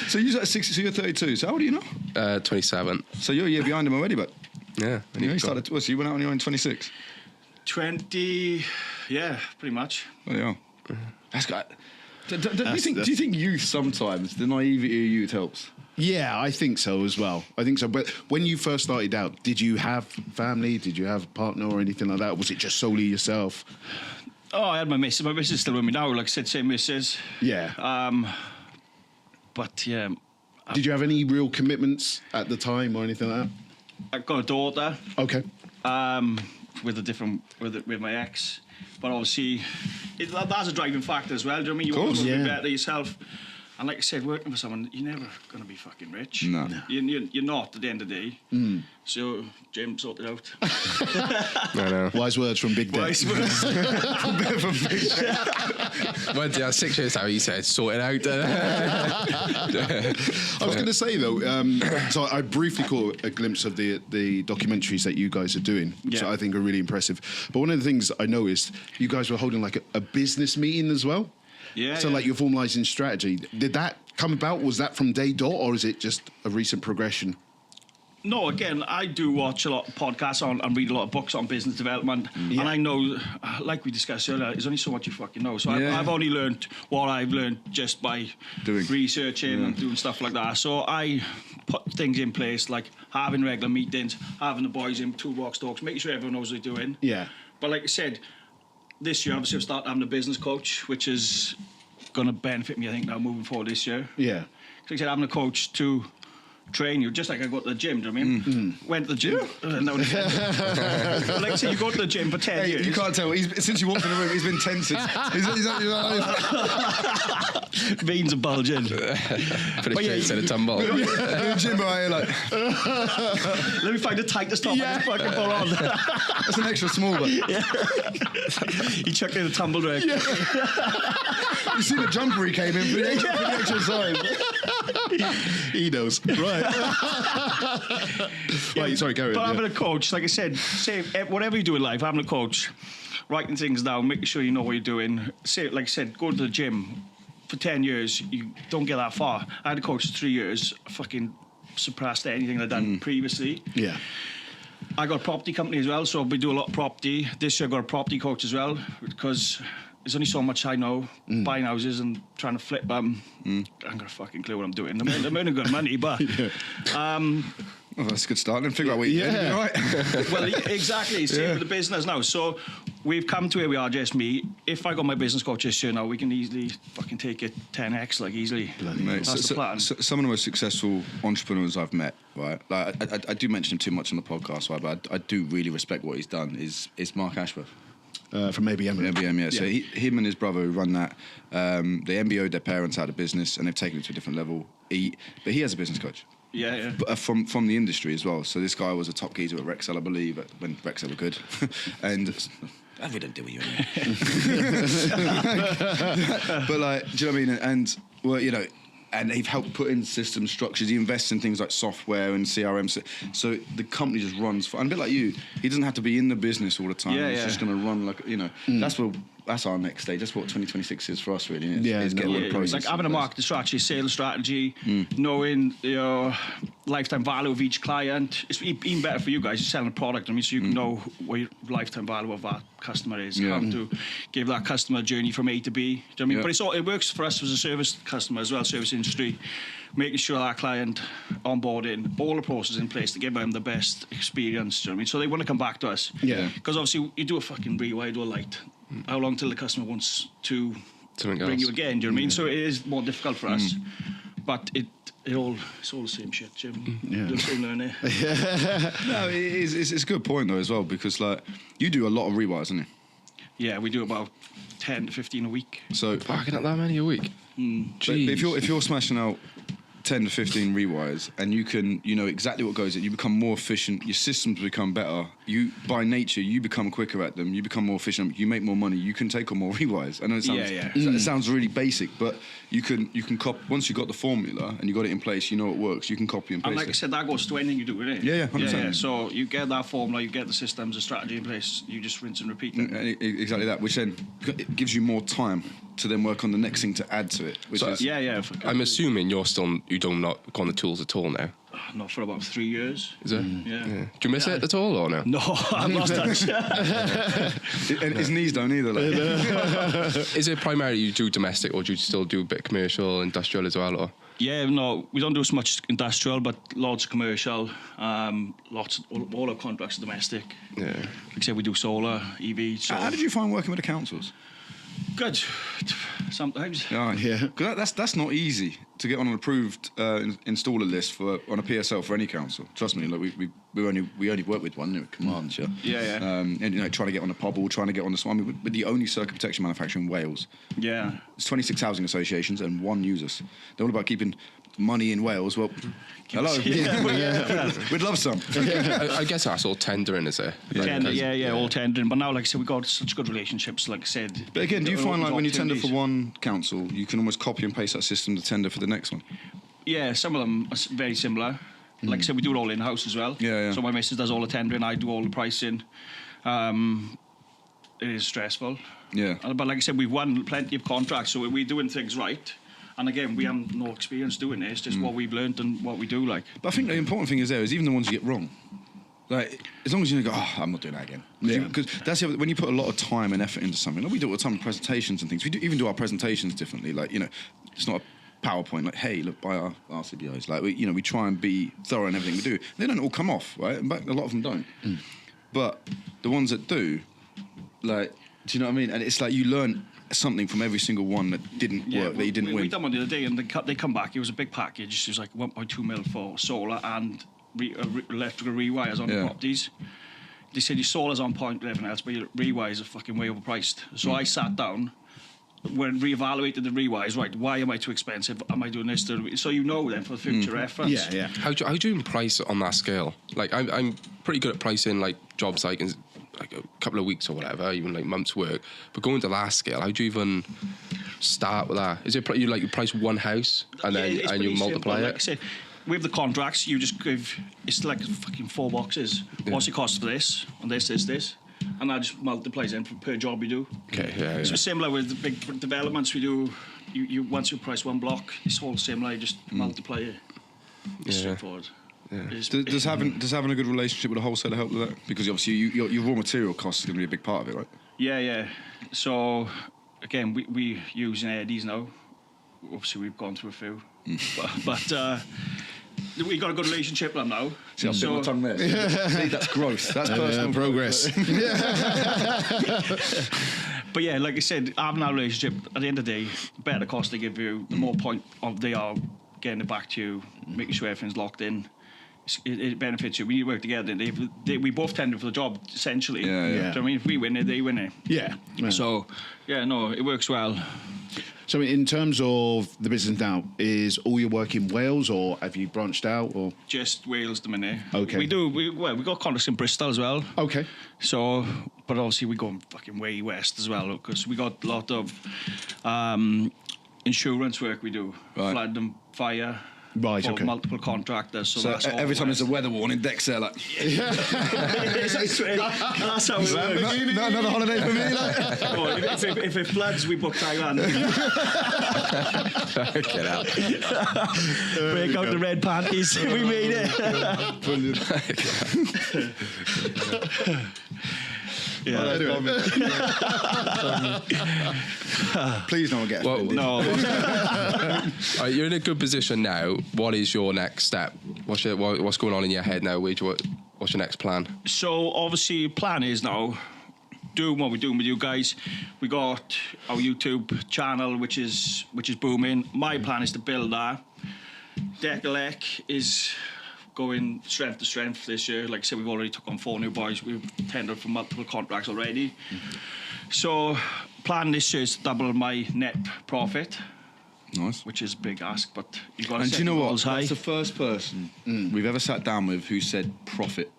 So you're at 60, so you're 32. So how old are you now? 27. So you're a year behind him already, but Yeah. you started. So you went out on your own 26. 20, yeah, pretty much. Oh yeah. That's got. Do you think youth sometimes the naivety of youth helps? Yeah, I think so as well. I think so. But when you first started out, did you have family? Did you have a partner or anything like that? Or was it just solely yourself? Oh, I had my missus. My missus is still with me now. Like I said, same missus. Yeah. But yeah, Did you have any real commitments at the time or anything like I've got a daughter. that? Okay. With my ex, but obviously that's a driving factor as well. Do you know what I mean? You always want to be better yourself. And like I said, working for someone, you're never going to be fucking rich. No. You're not at the end of the day. So, Jim, sort it out. I know. Wise words from Big Dick. Went 6 years out, he said, sort it out. I was going to say though, so I briefly caught a glimpse of the documentaries that you guys are doing, which Yeah. I think are really impressive. But one of the things I noticed, you guys were holding like a business meeting as well. Yeah. So like you're formalising strategy. Did that come about? Was that from day dot, or is it just a recent progression? No, again, I do watch a lot of podcasts and read a lot of books on business development. And I know, like we discussed earlier, there's only so much you fucking know. So I've only learned what I've learned just by researching and doing stuff like that. So I put things in place like having regular meetings, having the boys in toolbox talks, making sure everyone knows what they're doing. Yeah. But like I said, this year, obviously, I've started having a business coach, which is going to benefit me, I think, now moving forward this year. Yeah. Like I said, having a coach to train you, just like I go to the gym, do you know what I mean? Went to the gym. Like I said, you go to the gym for 10 years. You can't tell. Since you walked in the room, he's been tense. Veins are bulging. Put his face in a tumble. You're in gym, right? Like, Let me find the tightest top I can fucking pull on. that's an extra small one. He chucked in a tumble drag. You see the jumper he came in for the extra size. He knows. Right. Right, sorry, go But ahead. having a coach, like I said, say whatever you do in life, having a coach, writing things down, making sure you know what you're doing. Say, like I said, go to the gym. For 10 years, you don't get that far. I had a coach for 3 years, fucking surpassed anything I'd done previously. Yeah. I got a property company as well, so we do a lot of property. This year I got a property coach as well, because there's only so much I know, buying houses and trying to flip them. I ain't got a fucking clue what I'm doing. I'm earning good money, but... Oh, that's a good start. Then figure out what you're doing, all right? Well, exactly. Same with the business now. So we've come to where we are, just me. If I got my business coach this year now, we can easily fucking take it 10x, like easily. Mate, That's the plan. some of the most successful entrepreneurs I've met, right? Like I do mention him too much on the podcast, right? But I do really respect what he's done. Is Mark Ashworth. From ABM. MBM, yeah. So him and his brother who run that, they MBO'd their parents out of business and they've taken it to a different level. But he has a business coach. Yeah. But from the industry as well. So this guy was a top geezer at Rexel, I believe, when Rexel were good. And I really don't deal with you anymore. But like, do you know what I mean? And well, you know, and they've helped put in system structures. He invests in things like software and CRM. So the company just runs. And a bit like you, he doesn't have to be in the business all the time. He's just going to run like, you know, that's our next stage. That's what 2026 is for us, really. Is getting all the It's processes like having a in place. marketing strategy, sales strategy, knowing your lifetime value of each client. It's even better for you guys. You're selling a product, I mean, so you can know what your lifetime value of that customer is, how to give that customer a journey from A to B. Do you know what I mean? But it works for us as a service customer as well, service industry, making sure our client onboarding, all the processes in place to give them the best experience. Do you know what I mean? So they want to come back to us. Yeah. Because obviously you do a fucking rewire, do a light. How long till the customer wants to bring you again? Do you know what I mean? So it is more difficult for us, but it's all the same shit, Jim. You'll soon learn it. No, it's a good point though as well, because like you do a lot of rewires, don't you? Yeah, we do about 10 to 15 a week. So Fucking up that many a week. but if you're smashing out 10 to 15 rewires, and you know exactly what goes in. You become more efficient. Your systems become better. You, by nature, you become quicker at them. You become more efficient. You make more money. You can take on more rewires. I know it sounds, it sounds really basic, but you can copy. Once you got the formula and you got it in place, you know it works. You can copy and paste. And like I said, that goes to anything you do, innit? Yeah, 100%. Yeah. So you get that formula, you get the systems, the strategy in place. You just rinse and repeat it. Exactly that, which then it gives you more time to then work on the next thing to add to it. Which is, I'm assuming you do not on the tools at all now. Not for about 3 years. Is it? Yeah. Do you miss it at all or no? No, I've lost touch. And his knees don't either. Like. Is it primarily you do domestic, or do you still do a bit commercial, industrial as well? Or? Yeah, no, we don't do as much industrial, but lots of commercial. All our contracts are domestic. Yeah. Like I said, we do solar, EV. So. How did you find working with the councils? Good. Sometimes. Yeah. Because that's not easy to get on an approved installer list on a PSL for any council. Trust me, like we only work with one, Command, yeah. Yeah. And trying to get on a POBL, trying to get on the SWAMI, we're the only circuit protection manufacturer in Wales. Yeah. There's 26 housing associations and one users. They're all about keeping money in Wales. Well, hello. We'd love some. I guess that's all tendering, is it? Tender, all tendering. But now, like I said, we've got such good relationships, like I said. But again, do you find like when you tender for one council, you can almost copy and paste that system to tender for the next one? Yeah, some of them are very similar. Like I said, we do it all in-house as well. Yeah. So my missus does all the tendering, I do all the pricing. It is stressful. Yeah. But like I said, we've won plenty of contracts, so we're doing things right. And again, we have no experience doing it. It's just what we've learned and what we do. Like. But I think the important thing is even the ones you get wrong. Like, as long as you go, I'm not doing that again. Because that's when you put a lot of time and effort into something. Like we do all the time in presentations and things. We even do our presentations differently. Like, it's not a PowerPoint. Like, hey, look, buy our RCBOs. Like, we try and be thorough in everything we do. They don't all come off, right? In fact, a lot of them don't. But the ones that do, like, do you know what I mean? And it's like you learn something from every single one that didn't work, that you didn't win. We done one the other day, and they come back. It was a big package. It was like 1.2 mil for solar and electrical rewires on the properties. They said your solar's on point with everything else, but your rewires are fucking way overpriced. So I sat down, when reevaluated the rewires. Right, why am I too expensive? Am I doing this? So then for the future reference. Yeah. How do you even price on that scale? Like I'm pretty good at pricing like jobs like in like a couple of weeks or whatever, even like months' work. But going to that scale, how do you even start with that? Is it you price one house and then you multiply it? Like I said, with the contracts, you just give, it's like fucking 4 boxes. What's it cost for this, and this, and that just multiplies in per job you do. Okay, So similar with the big developments we do. You once you price one block, it's all similar. You just multiply it. It's straightforward. Yeah. Does having a good relationship with a wholesaler help with that? Because obviously your raw material cost is going to be a big part of it, right? Yeah. So again, we using ADs now. Obviously, we've gone through a few, but we got a good relationship with them now. See, I've bit my tongue there. See, that's growth. That's personal progress. But yeah, like I said, having that relationship, at the end of the day, the better the cost they give you, the more point they are getting it back to you, making sure everything's locked in. It benefits you. We work together. We both tender for the job, essentially. Yeah. Do you know what I mean? If we win it, they win it. Yeah. So, it works well. So in terms of the business now, is all your work in Wales, or have you branched out? Or Just Wales the minute. Okay. We got contracts in Bristol as well. Okay. So, but obviously we go fucking way west as well, because we got a lot of insurance work we do. Right. Flood and fire. Right, for okay. multiple contractors. So that's all every time west. there's a weather warning, Deck's there like, That's how we work. another holiday for me. Like. Oh, if it floods, we book Thailand. Get out. Break out the red panties. We made it. Yeah. Please don't get offended. No. You're in a good position now. What is your next step? What's going on in your head now? What's your next plan? So obviously, plan is now doing what we're doing with you guys. We got our YouTube channel, which is booming. My plan is to build that. DEC ELEC is going strength to strength this year. Like I said, we've already took on 4 new boys. We've tendered for multiple contracts already. So plan this year is to double my net profit. Nice. which is a big ask, but you've got to And set do you know the what? goals high. That's the first person we've ever sat down with who said profit.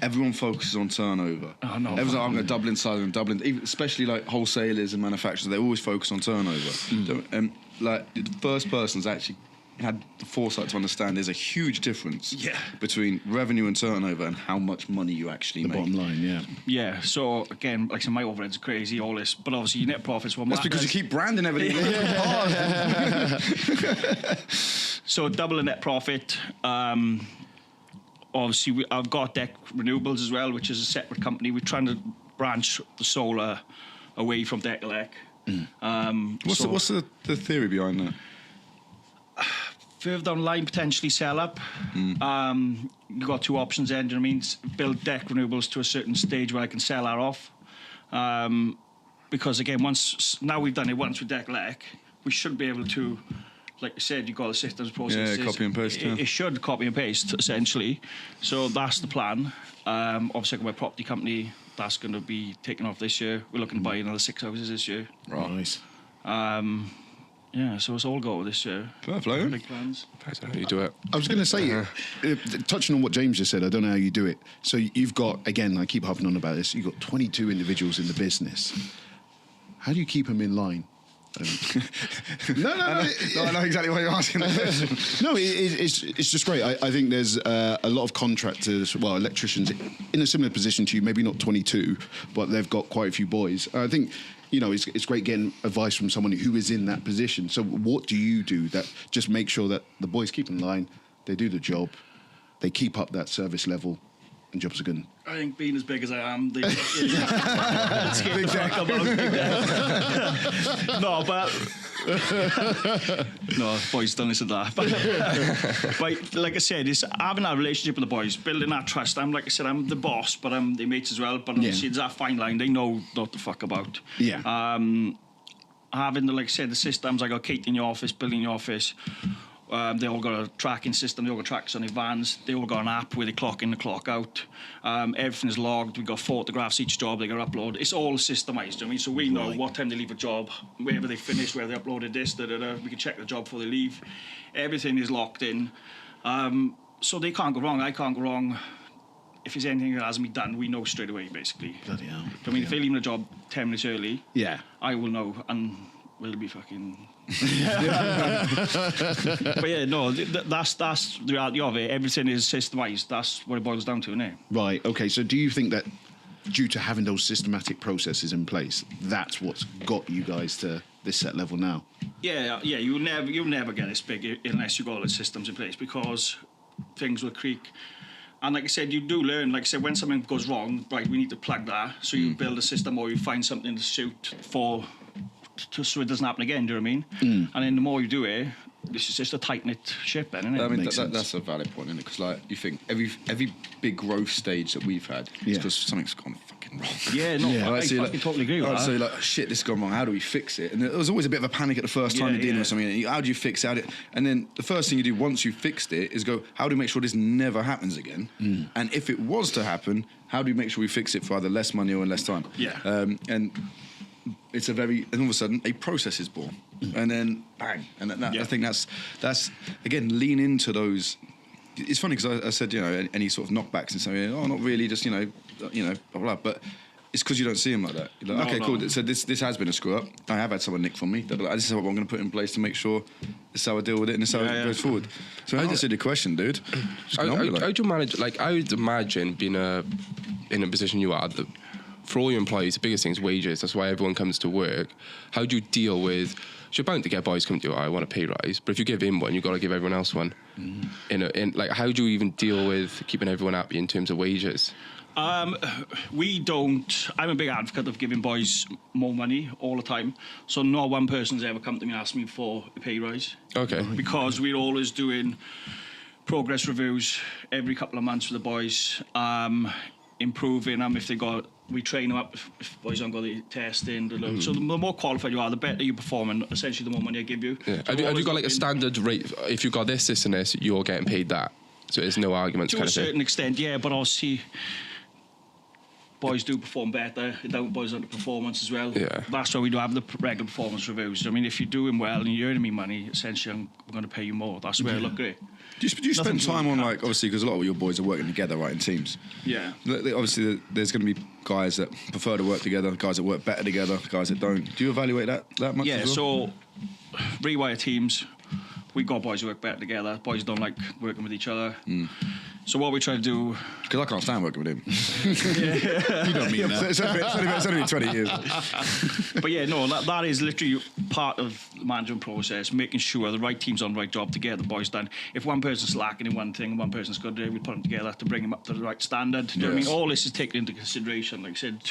Everyone focuses on turnover. Oh, no. Everyone's like, I'm going to double in size and double in, even, especially like wholesalers and manufacturers, they always focus on turnover. And like the first person's actually had the foresight to understand there's a huge difference between revenue and turnover and how much money you actually The make. bottom line, yeah. Yeah, so again, like I said, my overheads are crazy, all this, but obviously your net profits were That's because you keep branding everything. So double the net profit. Obviously, I've got DEC Renewables as well, which is a separate company. We're trying to branch the solar away from DEC ELEC. What's the theory behind that? Further down the line, potentially sell up. You've got two options then, do you know what I mean? Build DEC Renewables to a certain stage where I can sell that off. Because again, now we've done it once with DEC ELEC, we should be able to, like you said, you've got the systems processes. Yeah, copy and paste. It should copy and paste, essentially. So that's the plan. Obviously, my property company, that's going to be taken off this year. We're looking to buy another 6 houses this year. Right. Nice. Yeah, so it's all go this year. Fair play. Big plans. Depends on how you do it. I was going to say, touching on what James just said, I don't know how you do it. So you've got, again, I keep harping on about this, you've got 22 individuals in the business. How do you keep them in line? No. I know exactly what you're asking. No, it's just great. I think there's a lot of contractors, well, electricians in a similar position to you, maybe not 22, but they've got quite a few boys. I think, you know, it's great getting advice from someone who is in that position. So what do you do that just make sure that the boys keep in line, they do the job, they keep up that service level, and jobs are good? I think being as big as I am, they big fuck about No, but no, boys don't listen to that. But like I said, it's having that relationship with the boys, building that trust. Like I said, I'm the boss, but I'm their mates as well. But obviously, there's that fine line. They know not to fuck about. Yeah. Having like I said, the systems. I got Kate in your office, Bill in your office. They all got a tracking system. They all got trackers on their vans. They all got an app where they clock in, the clock out. Everything is logged. We got photographs each job they got to upload. It's all systemized. I mean, so we know what time they leave a job, wherever they finish, where they uploaded this. We can check the job before they leave. Everything is locked in. So they can't go wrong. I can't go wrong. If there's anything that hasn't been done, we know straight away, basically. Bloody hell. I mean, if they leave a job 10 minutes early, Yeah. I will know, and we'll be fucking. But yeah, no, that's the reality of it. Everything is systemized. That's what it boils down to, isn't it? Right, okay. So do you think that due to having those systematic processes in place, that's what's got you guys to this set level now? Yeah. You'll never get this big unless you got all the systems in place, because things will creak. And like I said, you do learn. Like I said, when something goes wrong, right, we need to plug that. So you build a system, or you find something to suit so it doesn't happen again. Do you know what I mean? And then the more you do it, this is just a tight knit ship, then, isn't it? I mean, that's a valid point, isn't it? Because like you think every big growth stage that we've had is because something's gone fucking wrong. Yeah, no, I fucking totally agree with that. So like, shit, this has gone wrong. How do we fix it? And there was always a bit of a panic at the first time you're dealing with something. How do you fix it? And then the first thing you do once you've fixed it is go, how do we make sure this never happens again? And if it was to happen, how do we make sure we fix it for either less money or in less time? Yeah. And it's and all of a sudden a process is born, and then bang, and I think that's again, lean into those. It's funny because I said, you know, any sort of knockbacks and something, not really, just you know, blah, blah, but it's because you don't see them like that. You're like, cool. So this has been a screw up. I have had someone nick from me. They're like, this is what I'm going to put in place to make sure this is how I deal with it and this is how it goes forward. So I answered the question, dude. How do you manage? Like, I would imagine being in a position you are. For all your employees, the biggest thing is wages. That's why everyone comes to work. How do you deal with? You're bound to get boys come to you. I want a pay rise, but if you give him one, you've got to give everyone else one. Like, how do you even deal with keeping everyone happy in terms of wages? We don't. I'm a big advocate of giving boys more money all the time. So not one person's ever come to me and asked me for a pay rise. Okay. Because we're always doing progress reviews every couple of months for the boys, improving them if they got. We train them up if boys haven't got the testing. So the more qualified you are, the better you perform, and essentially the more money I give you. Yeah. So have you got like a standard rate? If you got this, and this, you're getting paid that. So there's no arguments. To kind a of thing. certain extent, yeah. But obviously, boys do perform better. It don't boys on the performance as well. Yeah. That's why we do have the regular performance reviews. I mean, if you're doing well and you're earning me money, essentially I'm going to pay you more. That's where I look at it. Do you spend Nothing's time really on, cut. like, obviously, because a lot of your boys are working together, right, in teams? Yeah. Obviously, there's going to be guys that prefer to work together, guys that work better together, guys that don't. Do you evaluate that much? Yeah, as well? so rewire teams. We got boys who work better together. Boys don't like working with each other. So what we try to do... Because I can't stand working with him. You don't mean that. It's only been 20 years. But yeah, no, that is literally part of the management process, making sure the right team's on the right job to get the boys done. If one person's lacking in one thing and one person's good, we put them together to bring them up to the right standard. Do you know what I mean? All this is taken into consideration. Like I said,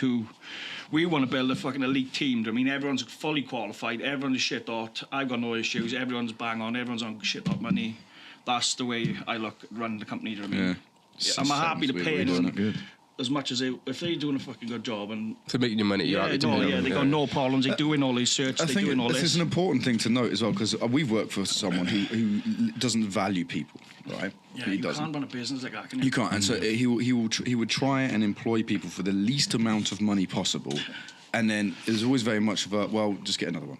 we want to build a fucking elite team. Do you know what I mean? Everyone's fully qualified, everyone's shit hot. I've got no issues, everyone's bang on, everyone's on shit hot money. That's the way I look at running the company. Do you know what I mean? Yeah, I'm happy to pay them as much as if they're doing a fucking good job and To making your money, you're happy to do it. they got no problems. They're doing all these searches. I They're think doing all this this. is an important thing to note as well, because we've worked for someone who doesn't value people, right? Yeah, he you doesn't. can't run a business like that, can you? You can't, and so he would try and employ people for the least amount of money possible, and then there's always very much of a, well, just get another one.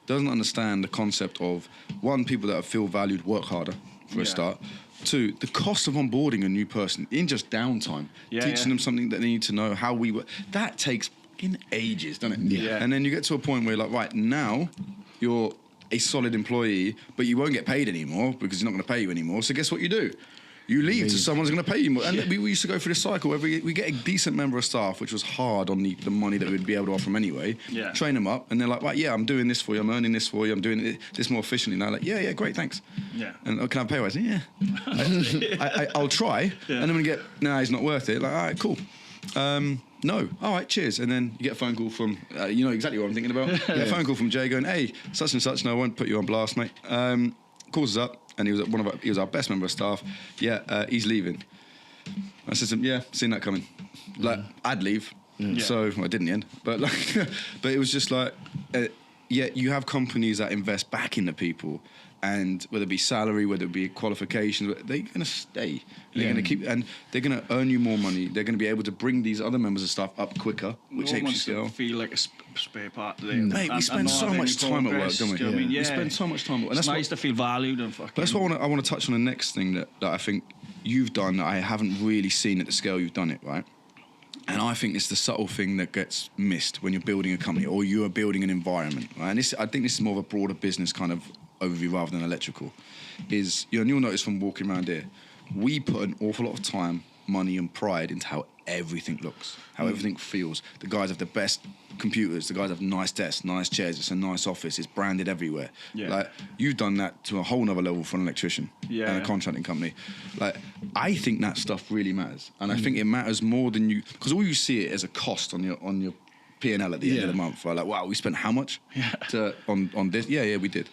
Doesn't understand the concept of, one, people that feel valued work harder for a start. Two, the cost of onboarding a new person in just downtime, teaching them something that they need to know, how we work. That takes fucking ages, doesn't it? Yeah. And then you get to a point where you're like, right, now you're a solid employee, but you won't get paid anymore because he's not going to pay you anymore. So guess what you do? You leave to someone who's going to pay you more. And we used to go through this cycle where we get a decent member of staff, which was hard on the money that we'd be able to offer them anyway. Yeah. Train them up, and they're like, right, yeah, I'm doing this for you, I'm earning this for you, I'm doing this more efficiently. And they're like, yeah, great, thanks. Yeah. And can I pay you? I said, yeah. I'll try. Yeah. And then when you get, nah, he's not worth it. Like, all right, cool. No. All right, cheers. And then you get a phone call from, you know exactly what I'm thinking about. You get a phone call from Jay going, hey, such and such. No, I won't put you on blast, mate. Calls us up, and he was our best member of staff. Yeah, he's leaving. I said to him, yeah, seen that coming. Like, I'd leave. So I did in the end. But like, but it was just like, you have companies that invest back in the people. And whether it be salary, whether it be qualifications, they're going to stay. They're going to keep, and they're going to earn you more money. They're going to be able to bring these other members of staff up quicker, which No one makes you wants scale. to feel like a spare part today. Mate, we spend so much time at work, don't we? Do you know what I mean? We spend so much time at work. And It's that's nice to feel valued and fucking... That's what I want to touch on the next thing that I think you've done that I haven't really seen at the scale you've done it, right? And I think it's the subtle thing that gets missed when you're building a company or you are building an environment, right? And I think this is more of a broader business kind of overview rather than electrical, is, and you'll notice from walking around here, we put an awful lot of time, money and pride into how everything looks, how everything feels. The guys have the best computers, the guys have nice desks, nice chairs, it's a nice office, it's branded everywhere. Yeah. Like, you've done that to a whole nother level for an electrician and a contracting company. Like, I think that stuff really matters. And I think it matters more than you, because all you see it as a cost on your P&L at the end of the month. Right? Like, wow, we spent how much on this? Yeah, we did.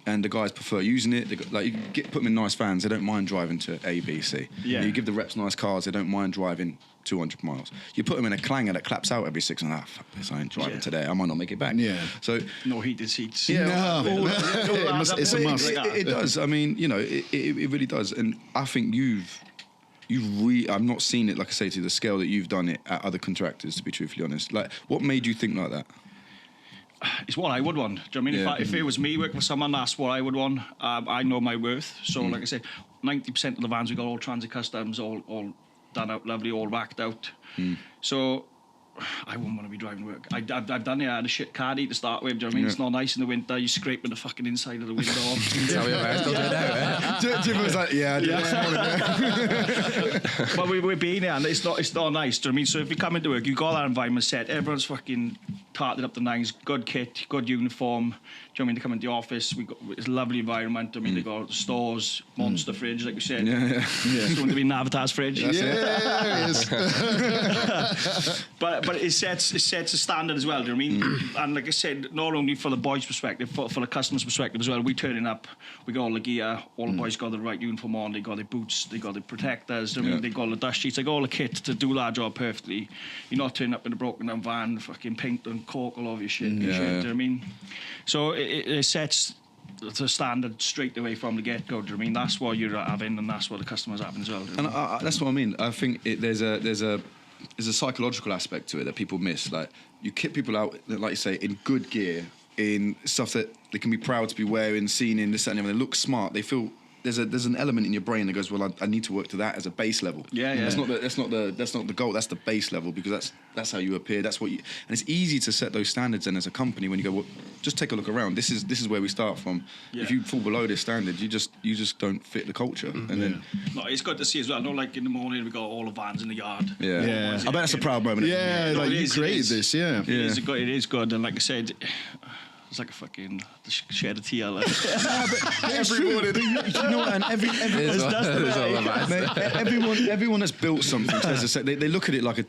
And the guys prefer using it. You put them in nice vans, they don't mind driving to A, B, C. Yeah. You give the reps nice cars, they don't mind driving 200 miles. You put them in a clanger that claps out every 6 and a half. Fuck this, I ain't driving today. I might not make it back. Yeah. So No heated seats. yeah, It's a must. it does. I mean, you know, it really does. And I think I've not seen it, like I say, to the scale that you've done it at other contractors, to be truthfully honest. Like, what made you think like that? It's what I would want. Do you know what I mean? If it was me working for someone, that's what I would want. I know my worth. So, like I said, 90% of the vans we got all transit customs, all done out lovely, all racked out. So I wouldn't want to be driving to work. I've done it. I had a shit caddy to start with. Do you know what I mean? It's not nice in the winter. You're scraping the fucking inside of the window off. Tell me about it, still do it now, Jim was like, yeah, I did this morning. But we're being here, and it's not nice. Do you know what I mean? So if you come into work, you got that environment set. Everyone's fucking tarted up the nines. Good kit, good uniform. Do you know what I mean? They come into the office. It's a lovely environment. I mean, they got stores, monster fridge, like we said. Yeah. It's going to be an Avatar's fridge. But it sets a standard as well. Do you know what I mean? And like I said, not only for the boys' perspective, for the customer's perspective as well. We turning up, we got all the gear. All the boys got the right uniform on. They got their boots. They got the protectors. Do you know what I mean? They got all the dust sheets. They got all the kit to do that job perfectly. You're not turning up in a broken down van, fucking paint and cork all over your shit. Do you know what I mean? So it sets the standard straight away from the get-go. Do you know what I mean? That's what you're having, and that's what the customer's having as well. And that's what I mean. I think there's a there's a psychological aspect to it that people miss. Like, you kit people out, like you say, in good gear, in stuff that they can be proud to be wearing, seen in, this, that, and the other. They look smart. They feel there's an element in your brain that goes, well, I need to work to that as a base level. Yeah. That's not the goal. That's the base level, because that's how you appear. That's what you. And it's easy to set those standards. Then as a company, when you go, well, just take a look around. This is where we start from. Yeah. If you fall below this standard, you just don't fit the culture. And then No, it's good to see as well. I know, like in the morning we got all the vans in the yard. Yeah. I bet that's a proud moment. Yeah, No, like it you is, created it is. this, yeah. It is good, and like I said, it's like a fucking shed of tear. Like. Everyone, you know, and everyone that's built something says they look at it like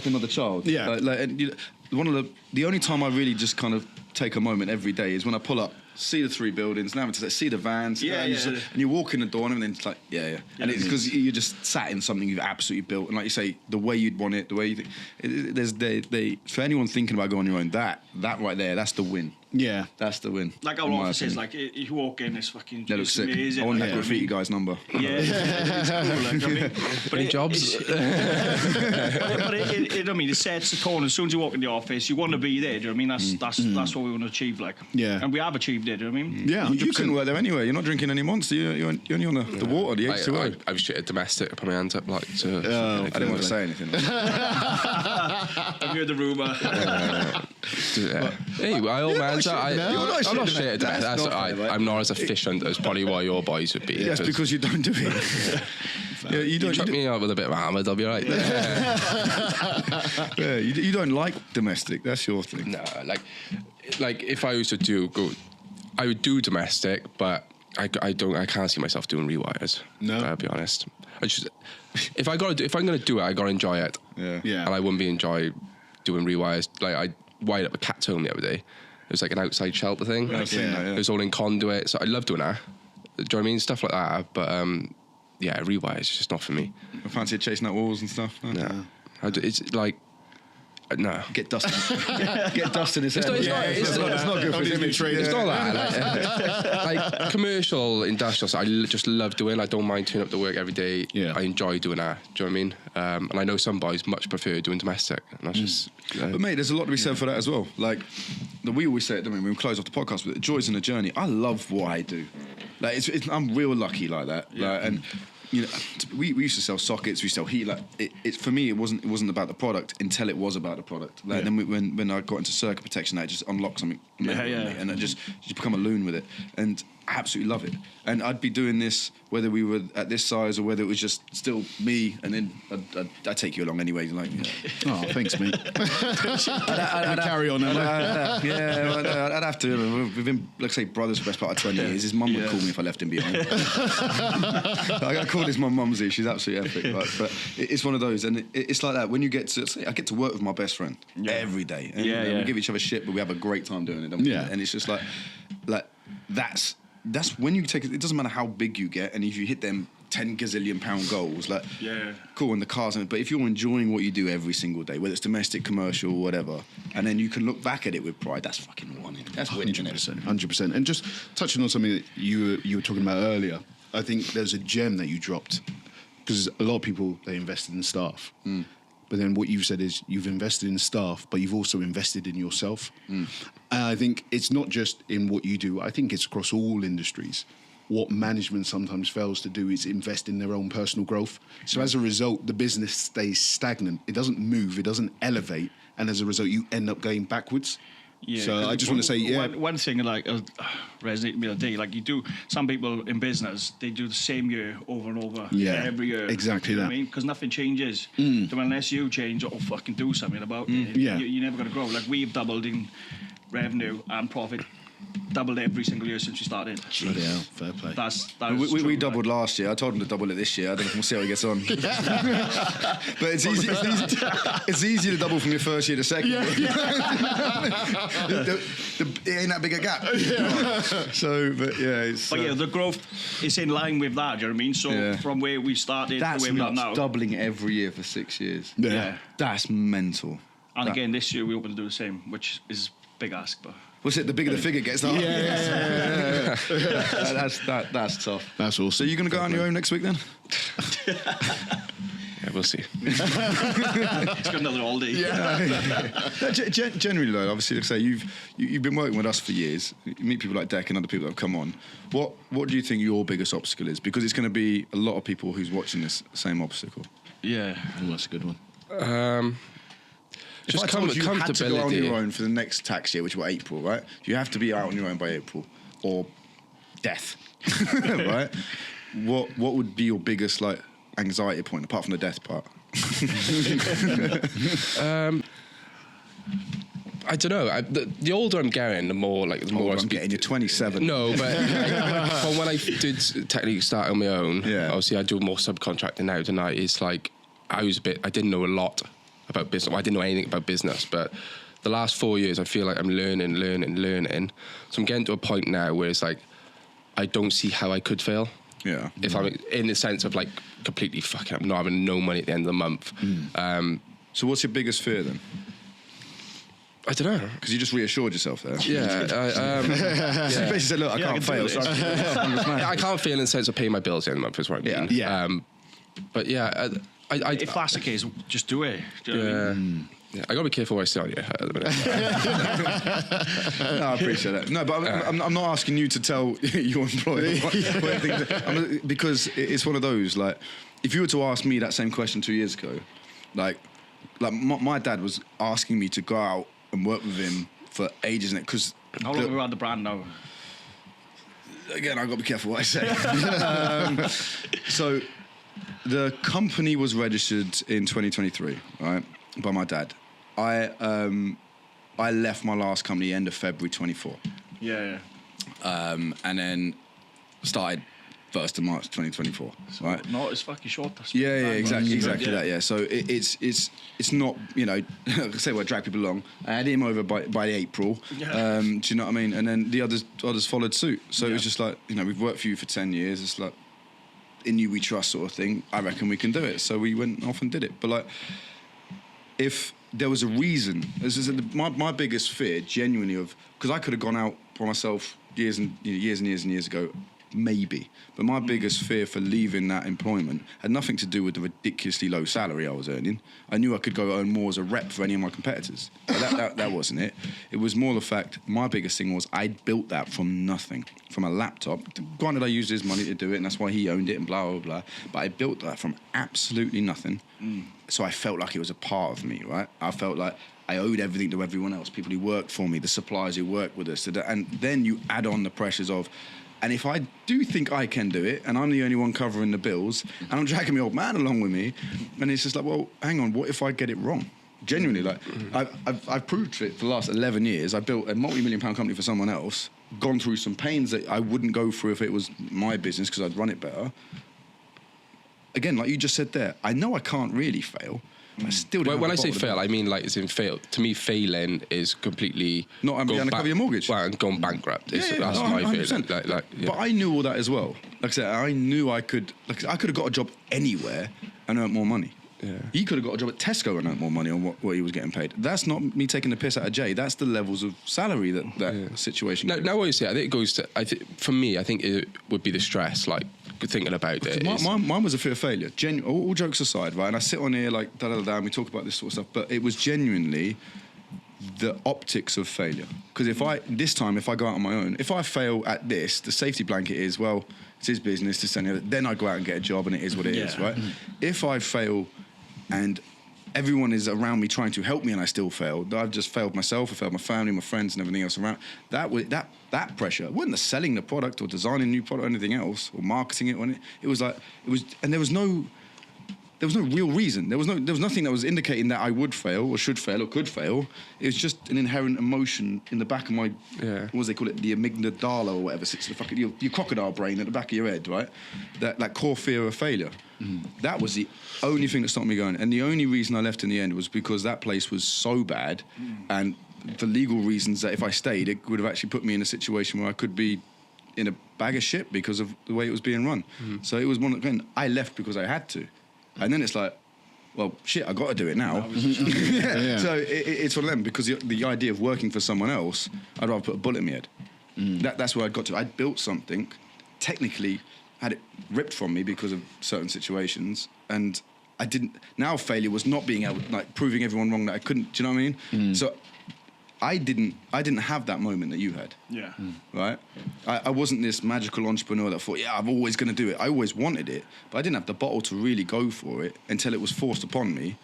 another child. Yeah. The only time I really just kind of take a moment every day is when I pull up, see the 3 buildings, now see the vans, and you walk in the door and then it's like, and it's because you're just sat in something you've absolutely built, and like you say, the way you'd want it, the way you think, for anyone thinking about going on your own, that right there, that's the win. Yeah. That's the win. Like our office is, like, you walk in, it's fucking That looks sick. amazing. I want that like, graffiti guy's number. Yeah, it's cool. Like, I mean, but Any jobs? I mean, it sets the tone. As soon as you walk in the office, you want to be there. Do you know what I mean? That's what we want to achieve. Like, Yeah. and we have achieved it. Do you know what I mean? Yeah, You couldn't work there anyway. You're not drinking any Monster. You're only on the water, the H2O. I was shit at domestic. I put my hands up like to. I didn't want to say anything. Have you heard the rumour? Hey, my old man's. I'm not shit at domestic. That's not fair, mate. I'm not as efficient as probably what your boys would be. That's because you don't do it. You don't. Chuck me out with a bit of hammered, I'll be right. Yeah, you don't like domestic. That's your thing. No, like if I was to I would do domestic, but I can't see myself doing rewires. No. I'll be honest. If I'm gonna do it, I gotta enjoy it. Yeah. And I wouldn't enjoy doing rewires. Like, I wired up a cat's home the other day. It was like an outside shelter thing. I've seen that, yeah. It was all in conduit, so I love doing that. Do you know what I mean? Stuff like that. But rewires is just not for me. I fancy chasing out walls and stuff. No. It's like, no. Get dust. Get dust in his head. It's not good for his image. It's not that. Like commercial, industrial stuff, I just love doing. I don't mind turning up to work every day. Yeah. I enjoy doing that. Do you know what I mean? And I know some boys much prefer doing domestic. And that's just. But mate, there's a lot to be said for that as well. Like, we always say it, don't we? When we close off the podcast with it, joys in the journey. I love what I do. Like, I'm real lucky like that. Yeah. Like, and you know, we used to sell sockets, we sell heat. Like, it for me, it wasn't about the product until it was about the product. Like, then when I got into circuit protection, that just unlocked something, and I just become a loon with it, and I absolutely love it. And I'd be doing this whether we were at this size or whether it was just still me, and then I'd take you along anyway. Like, Oh, thanks, mate. I'd carry on. I'd have to. We've been, let's say, brothers for the best part of 20 years. His mum would call me if I left him behind. I call his mum Mumsy. She's absolutely epic. Right? But it's one of those, and it's like that. When you get to, I get to work with my best friend every day. And, we give each other shit, but we have a great time doing it. Don't we? Yeah. And it's just like that's when you take it. It doesn't matter how big you get, and if you hit them 10 gazillion pound goals, like, cool, in the cars, but if you're enjoying what you do every single day, whether it's domestic, commercial, whatever, and then you can look back at it with pride, that's fucking winning. That's winning. 100%. And just touching on something that you were talking about earlier, I think there's a gem that you dropped, because a lot of people, they invested in staff. But then what you've said is you've invested in staff, but you've also invested in yourself. And I think it's not just in what you do. I think it's across all industries. What management sometimes fails to do is invest in their own personal growth. So as a result, the business stays stagnant. It doesn't move. It doesn't elevate. And as a result, you end up going backwards. Yeah, so I just want to say, one thing like resonated with me the other day, like you do, some people in business, they do the same year over and over every year. Exactly that. I mean, because nothing changes. So unless you change or fucking do something about it, you're never going to grow. Like, we've doubled in revenue and profit, doubled every single year since we started. Bloody hell, fair play. We doubled last year. I told him to double it this year. I don't know. We'll see how he gets on. But it's easy. It's easy to double from your first year to second. It ain't that big a gap. So, but the growth is in line with that. Do you know what I mean? So from where we started to where we are now, doubling every year for 6 years. Yeah, that's mental. And again, this year we hope to do the same, which is a big ask, but. What's it? The bigger the figure gets, that's tough. That's awesome. So you're going to go on your own next week then? we'll see. It's got another all day. No, generally, though, obviously, like I say, you've been working with us for years. You meet people like Dec and other people that have come on. What do you think your biggest obstacle is? Because it's going to be a lot of people who's watching this same obstacle. Yeah. Oh, that's a good one. If I told you had to go on your own for the next tax year, which was April, right? You have to be out on your own by April, or death, right? What would be your biggest like anxiety point apart from the death part? I don't know. The older I'm getting, the more like the more I'm getting. You're 27. No, but from when I did technically start on my own, obviously I do more subcontracting now tonight. It's like I didn't know a lot about business. Well, I didn't know anything about business, but the last 4 years I feel like I'm learning. So I'm getting to a point now where it's like I don't see how I could fail. Yeah. If I'm in the sense of like completely fucking up, not having no money at the end of the month. So what's your biggest fear then? I don't know. Because you just reassured yourself there. Yeah. You basically said, look, I can't fail. So I can't feel in the sense of paying my bills at the end of the month is what I mean. Yeah. But yeah, If that's the case, just do it. Do you know what I mean? Yeah, I gotta be careful what I say on you at the minute. No, I appreciate that. No, but I'm not asking you to tell your employer because it's one of those, like, if you were to ask me that same question 2 years ago, like my dad was asking me to go out and work with him for ages, because how long have we had the brand now? Again, I've got to be careful what I say. So the company was registered in 2023, right, by my dad. I left my last company end of February 24. Yeah. And then started 1st of March 2024, right? No, it's fucking short. Exactly that. Yeah, so it's not, you know, say what drag people along. I had him over by April. Yeah. Do you know what I mean? And then the others followed suit. So it was just like, you know, we've worked for you for 10 years. It's like, in you we trust sort of thing. I reckon we can do it. So we went off and did it. But like, if there was a reason, this is my biggest fear, genuinely, because I could have gone out by myself years ago, maybe. But my biggest fear for leaving that employment had nothing to do with the ridiculously low salary I was earning. I knew I could go earn more as a rep for any of my competitors. But that wasn't it. It was more the fact, my biggest thing was I built that from nothing, from a laptop. Granted, I used his money to do it, and that's why he owned it and blah, blah, blah. But I built that from absolutely nothing. So I felt like it was a part of me, right? I felt like I owed everything to everyone else, people who worked for me, the suppliers who worked with us. And then you add on the pressures of, and if I do think I can do it, and I'm the only one covering the bills, and I'm dragging my old man along with me, and it's just like, well, hang on, what if I get it wrong? Genuinely, like, I've proved it for the last 11 years. I built a multi-million-pound company for someone else, gone through some pains that I wouldn't go through if it was my business, because I'd run it better. Again, like you just said there, I know I can't really fail. I still don't when I say fail, I mean like it's in fail. To me, failing is completely not having to cover your mortgage. Well, and gone bankrupt. That's no, my 100%. feeling. But I knew all that as well. Like I said, I knew I could. Like I could have got a job anywhere and earned more money. Yeah. He could have got a job at Tesco and earned more money on what he was getting paid. That's not me taking the piss out of Jay. That's the levels of salary that situation. Now, what you say, I think it goes to. For me, I think it would be the stress, like thinking about it. Mine was a fear of failure. All jokes aside, right? And I sit on here like and we talk about this sort of stuff, but it was genuinely the optics of failure. Because if I go out on my own, if I fail at this, the safety blanket is, well, it's his business to send it. Then I go out and get a job, and it is what it is, right? If I fail, and everyone is around me trying to help me and I still failed, I've just failed myself, I failed my family, my friends and everything else around. That pressure, it wasn't the selling the product or designing a new product or anything else or marketing it on it. It was and there was no real reason. There was nothing that was indicating that I would fail or should fail or could fail. It was just an inherent emotion in the back of my, what do they call it, the amygdala or whatever, sits in the fucking, your crocodile brain at the back of your head, right? That core fear of failure. That was the only thing that stopped me going. And the only reason I left in the end was because that place was so bad, and for legal reasons that if I stayed, it would have actually put me in a situation where I could be in a bag of shit because of the way it was being run. So it was again, I left because I had to. And then it's like, well, shit, I got to do it now. So it's one of them, because the idea of working for someone else, I'd rather put a bullet in my head. That's where I got to. I'd built something, technically had it ripped from me because of certain situations, and I didn't. Now failure was not being able, like proving everyone wrong that I couldn't. Do you know what I mean? So I didn't have that moment that you had. Yeah. Right? I wasn't this magical entrepreneur that thought, yeah, I'm always going to do it. I always wanted it, but I didn't have the bottle to really go for it until it was forced upon me.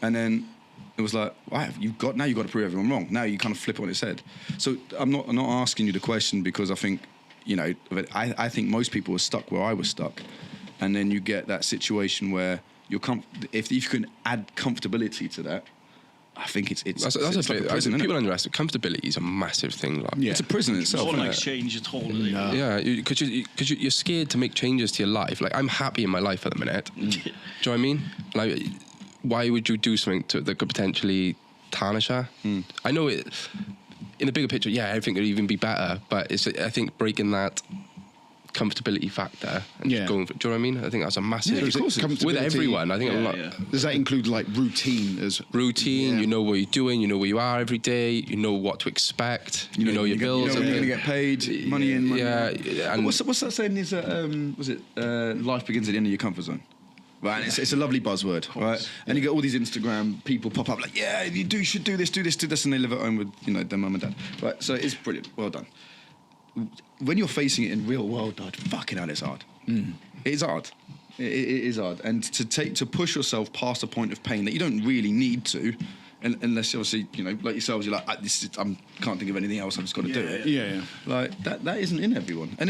And then it was like, wow, you've got to prove everyone wrong. Now you kind of flip it on its head. So I'm not asking you the question because I think, you know, I think most people are stuck where I was stuck. And then you get that situation where if you can add comfortability to that, I think it's That's like a prison, people isn't it? underestimate comfortability is a massive thing. Like. It's a prison in It's itself. not isn't like it? change at all. Yeah, because you're scared to make changes to your life. Like, I'm happy in my life at the minute. Do you know what I mean? Like, why would you do something that could potentially tarnish her? I know it. In the bigger picture, yeah, everything could even be better. But I think breaking that comfortability factor and just going for, do you know what I mean? I think that's a massive. Yeah, of course it is. With everyone, I think a lot. Does that include like routine as Routine, you know what you're doing, you know where you are every day, you know what to expect, you know your bills. You know when you're going to get paid, money in, money out. And What's that saying? Is was it life begins at the end of your comfort zone? Right, and it's a lovely buzzword, right? And you get all these Instagram people pop up like, yeah, you should do this, and they live at home with, you know, their mum and dad, right? So it's brilliant, well done. When you're facing it in real world, fucking hell, it's hard. It is hard. It is hard, and to push yourself past a point of pain that you don't really need to, unless obviously, you know, like yourselves, you're like, I can't think of anything else. I've just got to do it. Yeah. Like that isn't in everyone, and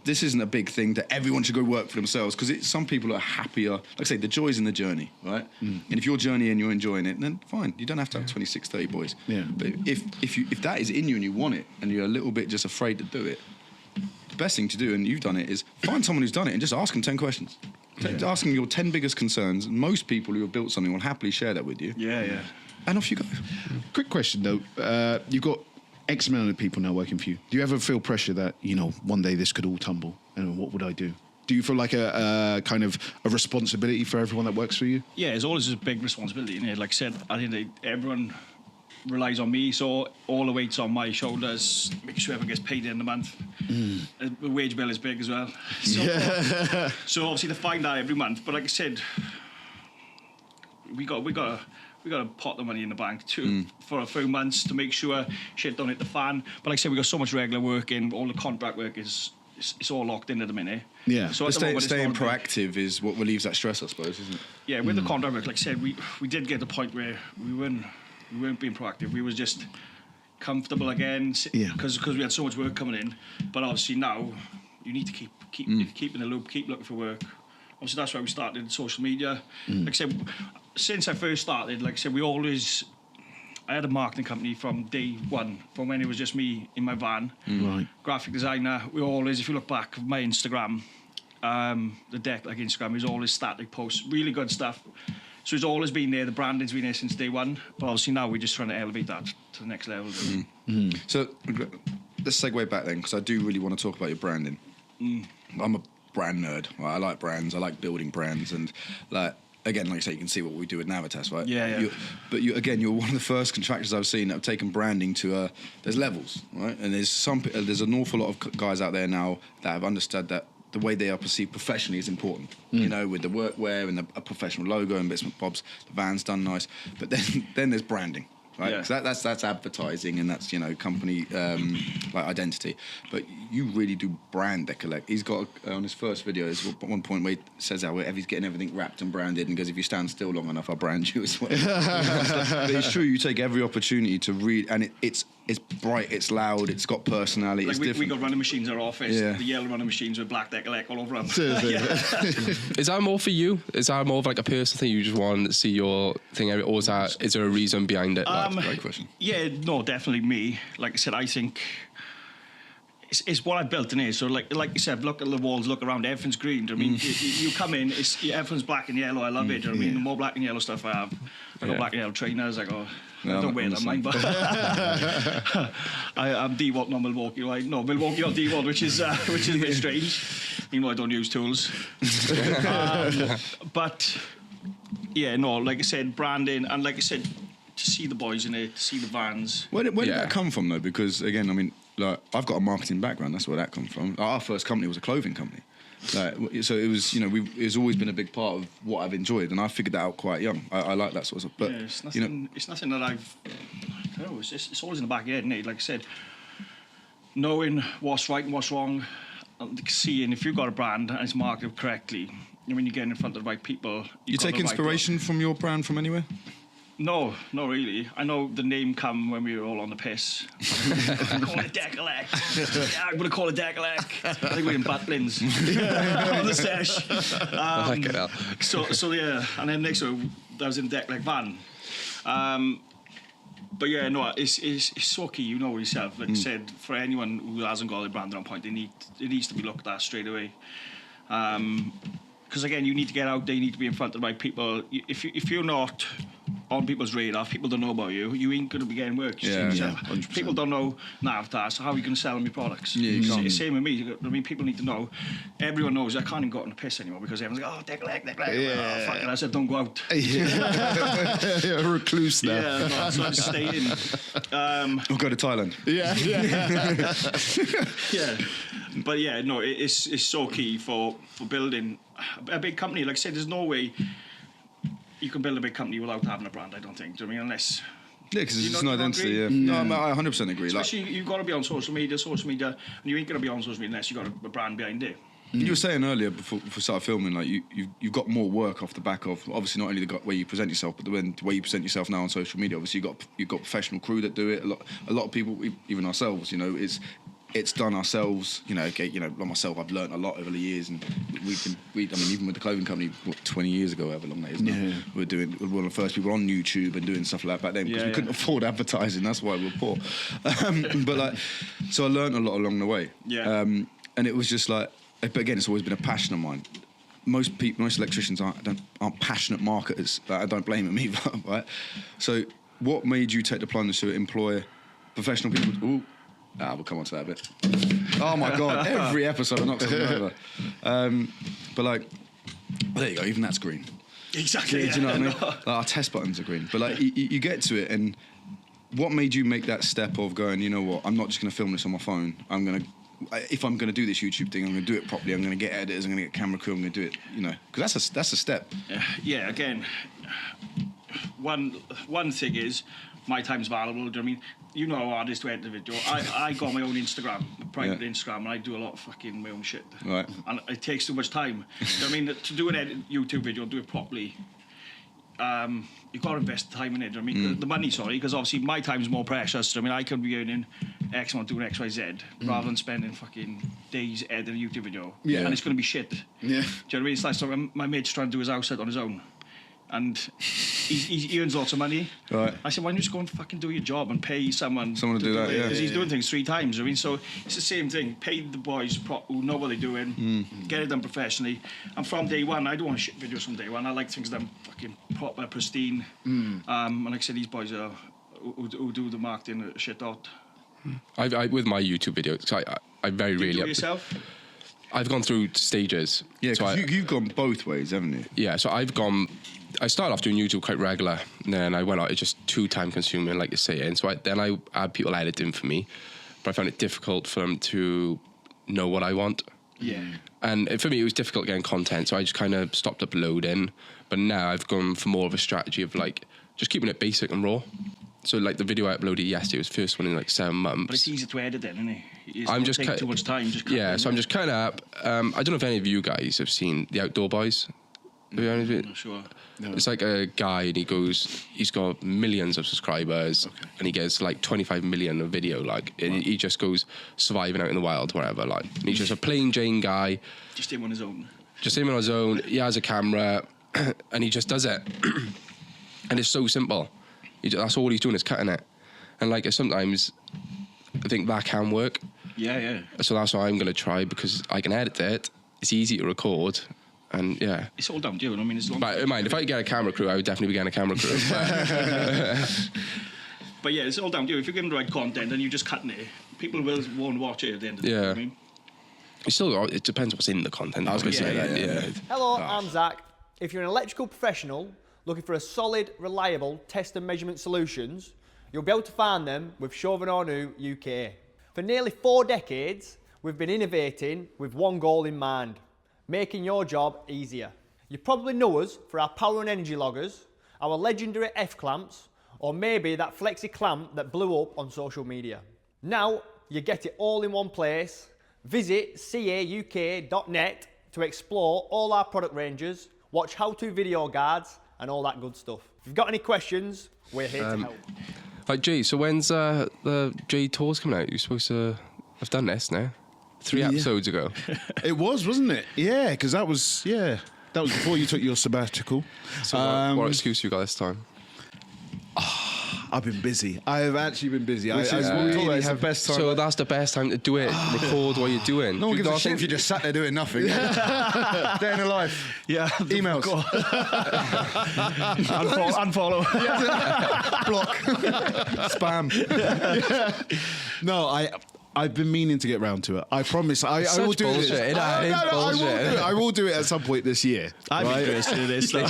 this isn't a big thing that everyone should go work for themselves, because some people are happier. Like I say, the joy's in the journey, right? And if you're journeying and you're enjoying it, then fine. You don't have to have 26, 30 boys. Yeah. But if that is in you and you want it, and you're a little bit just afraid to do it, the best thing to do, and you've done it, is find someone who's done it and just ask them 10 questions. Ask them your 10 biggest concerns. And most people who have built something will happily share that with you. Yeah. And off you go. Quick question though, you've got X amount of people now working for you. Do you ever feel pressure that, you know, one day this could all tumble and what would I do? Do you feel like a kind of a responsibility for everyone that works for you? Yeah, it's always a big responsibility, isn't it? Like I said, I think everyone relies on me, so all the weight's on my shoulders, making sure everyone gets paid in the month. The wage bill is big as well. So obviously to find that every month, but like I said, we got to pot the money in the bank too for a few months to make sure shit don't hit the fan. But like I said, we got so much regular work in, all the contract work it's all locked in at the minute. Yeah. So at the moment, Staying it's not proactive is what relieves that stress, I suppose, isn't it? Yeah, with the contract work, like I said, we did get to the point where we weren't being proactive. We was just comfortable again, because we had so much work coming in. But obviously now you need to keep in the loop, keep looking for work. Obviously that's why we started social media. Like I said, since I first started, like I said, I had a marketing company from day one, from when it was just me in my van. Right. Graphic designer. We always, if you look back at my Instagram, the DEC ELEC Instagram is always static posts, really good stuff. So it's always been there. The branding's been there since day one. But obviously now we're just trying to elevate that to the next level. So let's segue back then, because I do really want to talk about your branding. I'm a brand nerd. Right? I like brands. I like building brands, and like again, like I say, you can see what we do with Navitas, right? Yeah. You're one of the first contractors I've seen that have taken branding to there's levels, right? And there's an awful lot of guys out there now that have understood that the way they are perceived professionally is important. You know, with the workwear and a professional logo and bits and bobs, the van's done nice. But then there's branding. Right, Yeah. so that's advertising, and that's, you know, company like identity. But you really do brand DEC ELEC. He's got on his first video, there's one point where he says how he's getting everything wrapped and branded, and goes, if you stand still long enough, I'll brand you as well. But it's true, you take every opportunity to read, and it's bright, it's loud, it's got personality. Like it's we different. got running machines in our office, Yeah. the yellow running machines with black DEC ELEC all over them. Is that more for you? Is that more of like a personal thing? You just want to see your thing, or is there a reason behind it? Great question. Yeah, no, definitely me. Like I said, I think it's what I built in here. So like you said, look at the walls, look around, everything's green. I mean, you come in, everything's black and yellow. I love it. I mean, the more black and yellow stuff I have, I got black and yellow trainers. I don't wear them, mine, but I'm DeWalt, not Milwaukee. Right? No, Milwaukee or DeWalt, which is a bit strange. You know, I don't use tools. But yeah, no, like I said, branding, and like I said, to see the boys in it, to see the vans. Where did that come from, though? Because again, I mean, like, I've got a marketing background. That's where that comes from. Our first company was a clothing company, Like, so it was, it's always been a big part of what I've enjoyed, and I figured that out quite young. I like that sort of stuff. But Yeah, it's nothing. It's nothing that I don't know. It's always in the back of your head, isn't it? Like I said, knowing what's right and what's wrong, and seeing if you've got a brand and it's marketed correctly. When you get in front of the right people, You take inspiration from your brand from anywhere? No, not really. I know the name come when we were all on the piss. Call it DEC ELEC. Yeah, I'm going to call it DEC ELEC. I think we're in Butlins on the sesh. So yeah, and then next year I was in DEC ELEC van. But yeah, no, it's so key. You know yourself. Like I said, for anyone who hasn't got their brand on point, it needs to be looked at straight away. Because again, you need to get out there. You need to be in front of the right people. If you're not on people's radar, if people don't know about you, you ain't going to be getting work. People don't know Navtar, so how are you going to sell them your products? Yeah, you can't. Same with me. I mean, people need to know. Everyone knows I can't even go out on the piss anymore because everyone's like, oh, DEC ELEC, DEC ELEC. Yeah. Oh, fuck it. I said, don't go out. Yeah, a recluse now. Yeah, no, so I just stayed in. Or go to Thailand. Yeah. Yeah, but yeah, no, it's so key for building a big company. Like I said, there's no way you can build a big company without having a brand. I don't think. Do you know what I mean? Unless Yeah, because it's You just know- an you identity. don't Yeah. agree? No, I 100% agree. Like, especially you've got to be on social media, and you ain't gonna be on social media unless you got a brand behind it. you were saying earlier before we started filming, like you've got more work off the back of obviously not only the way you present yourself, but the way you present yourself now on social media. Obviously, you've got professional crew that do it. A lot of people, even ourselves, it's done ourselves. Like myself, I've learnt a lot over the years, and even with the clothing company, 20 years ago, however long that is now, we were one of the first people on YouTube and doing stuff like that back then because we couldn't afford advertising. That's why we were poor. So I learnt a lot along the way. Yeah. And it was just like, but again, it's always been a passion of mine. Most electricians aren't passionate marketers. I don't blame them either, right? So, what made you take the plunge to employ professional people? Ooh, we'll come on to that a bit. Oh my God! Every episode I knock something over. But there you go. Even that's green. Exactly. Do you know what I mean? Like, our test buttons are green. But you get to it, and what made you make that step of going? You know what? I'm not just going to film this on my phone. If I'm going to do this YouTube thing, I'm going to do it properly. I'm going to get editors. I'm going to get camera crew. I'm going to do it. Because that's a step. Yeah. Again, one thing is my time's valuable. Do you know what I mean? You know how hard it is to edit a video. I got my own Instagram, private Instagram, and I do a lot of fucking my own shit. Right. And it takes too much time. You know what I mean? To do an edit YouTube video, do it properly. You've got to invest time in it. Do you know what I mean? The money, because obviously my time's more precious. Do you know what I mean? I could be earning X amount doing X, Y, Z rather than spending fucking days editing a YouTube video. Yeah. And it's going to be shit. Yeah. Do you know what I mean? It's like so my mate's trying to do his house set on his own. And he earns lots of money. Right. I said, why don't you just go and fucking do your job and pay someone to do that, yeah. Because he's doing things 3 times. I mean, so it's the same thing. Pay the boys who know what they're doing, get it done professionally. And from day one, I don't want shit videos from day one. I like things done fucking proper, pristine. And like I said, these boys are who do the marketing shit out. I with my YouTube videos, I very Do you rarely. do it yourself? I've gone through stages. Yeah, So because you've gone both ways, haven't you? Yeah, so I started off doing YouTube quite regular, and then I went out, it's just too time consuming, like you say, and so I had people editing for me, but I found it difficult for them to know what I want. Yeah. And for me, it was difficult getting content, so I just kind of stopped uploading, but now I've gone for more of a strategy of just keeping it basic and raw. So the video I uploaded yesterday was the first one in 7 months. But it's easy to edit then, isn't it? It's I'm not just take too much time. I'm just kind of I don't know if any of you guys have seen The Outdoor Boys. Have you heard of it? I'm not sure. No. It's like a guy, and he's got millions of subscribers, and he gets 25 million of video. He just goes surviving out in the wild, wherever. And he's just a plain Jane guy. Just him on his own. Just him on his own. He has a camera, and he just does it. And it's so simple. That's all he's doing is cutting it. And sometimes I think that can work. Yeah. So that's what I'm going to try, because I can edit it. It's easy to record. And yeah. It's all down to you. I mean, it's long. But mind, if I get a camera crew, I would definitely be getting a camera crew. But yeah, it's all down to you. If you're giving the right content and you're just cutting it, people won't watch it at the end of the day. You know what I mean? It depends what's in the content. I was going to say that, yeah. Hello, I'm Zach. If you're an electrical professional looking for a solid, reliable test and measurement solutions, you'll be able to find them with Chauvin Ornu UK. For nearly 4 decades, we've been innovating with one goal in mind: making your job easier. You probably know us for our power and energy loggers, our legendary F-clamps, or maybe that flexi clamp that blew up on social media. Now you get it all in one place. Visit cauk.net to explore all our product ranges, watch how-to video guides and all that good stuff. If you've got any questions, we're here to help. Like, G, so when's the G tours coming out? You're supposed to have done this now. 3 episodes ago. It was, wasn't it? Yeah, because that was before you took your sabbatical. So what excuse you got this time? I've been busy. I have actually been busy. I really have best time. So that's the best time to do it. Record what you're doing. No one gives a shit if you just sat there doing nothing. Day in the life. Yeah. Emails. Unfollow. Block. Spam. No, I've been meaning to get round to it. I promise. I will do bullshit, this. I will do it at some point this year. I've been doing this year.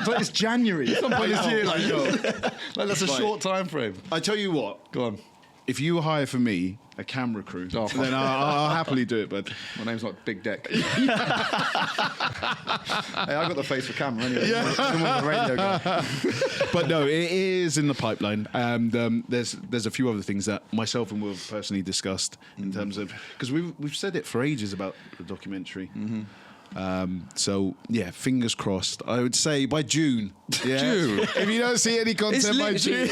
But it's January. Some point this year. Like that's a short time frame. I tell you what. Go on. If you hire for me a camera crew, then I'll happily do it. But my name's not Big Deck. Hey, I got the face for camera anyway. Yeah. The radio guy. But no, it is in the pipeline, and there's a few other things that myself and Will have personally discussed in terms of, because we've said it for ages about the documentary. So yeah, fingers crossed. I would say by June. Yeah. June. If you don't see any content by June,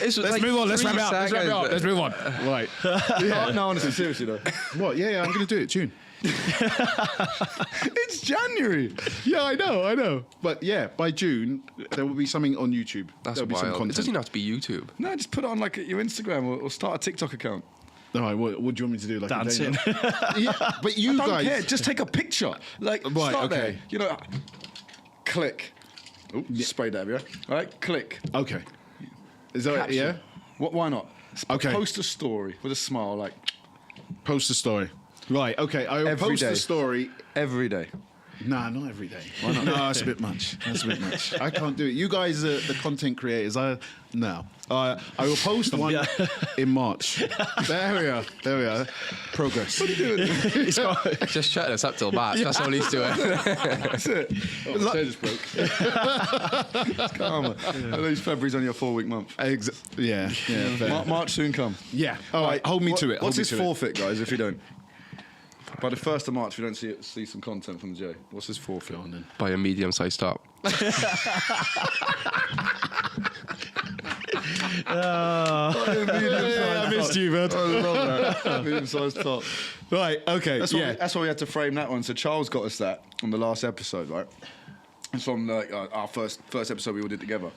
let's move on. Let's wrap it up. Let's move on. Right. No, honestly, seriously though. What? Yeah, I'm going to do it June. It's January. Yeah, I know. But yeah, by June there will be something on YouTube. There'll be some content. It doesn't even have to be YouTube. No, just put it on like your Instagram or start a TikTok account. All right, what do you want me to do? Like dancing. Yeah, but you I guys don't care. Just take a picture. Like start there. You know, click. Oh, spray that, yeah. All right, click. Okay. Is that Caption. yeah? What? Why not? Okay. Post a story with a smile, like. Post a story. Right. Okay. I will post a story every day. Nah, not every day. Why not? No, that's a bit much. I can't do it. You guys are the content creators. No. I will post one in March. There we are. Progress. What are you doing? Just shut us up till March. That's all he's doing. That's it. Oh, my chair just broke. It's karma. At least February's only a 4-week month. Yeah. March soon come. Yeah. All right. Hold me to it. What's his forfeit, guys, if you don't? By the 1st of March, we don't see some content from Jay. What's his forfeit on then? Buy a medium-sized top. I missed you, man. I love that. Medium-sized top. Right, okay. That's why we had to frame that one. So Charles got us that on the last episode, right? It's from our first episode we all did together.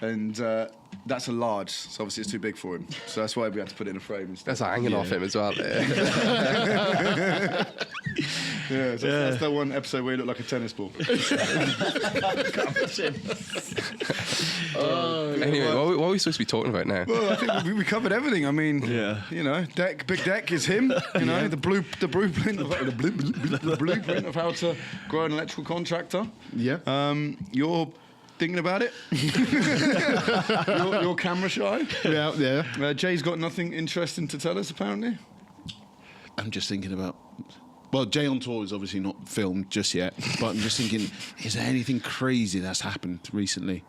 And that's a large, so obviously it's too big for him. So that's why we had to put it in a frame instead. That's hanging off him as well. That's that one episode where he looked like a tennis ball. Anyway, what are we supposed to be talking about now? Well, I think we covered everything. I mean, you know, Big Deck is him. You know, the blueprint of how to grow an electrical contractor. Yeah. You're thinking about it. you're camera shy. Yeah. Jay's got nothing interesting to tell us, apparently. I'm just thinking about. Well, Jay on Tour is obviously not filmed just yet, but I'm just thinking, is there anything crazy that's happened recently?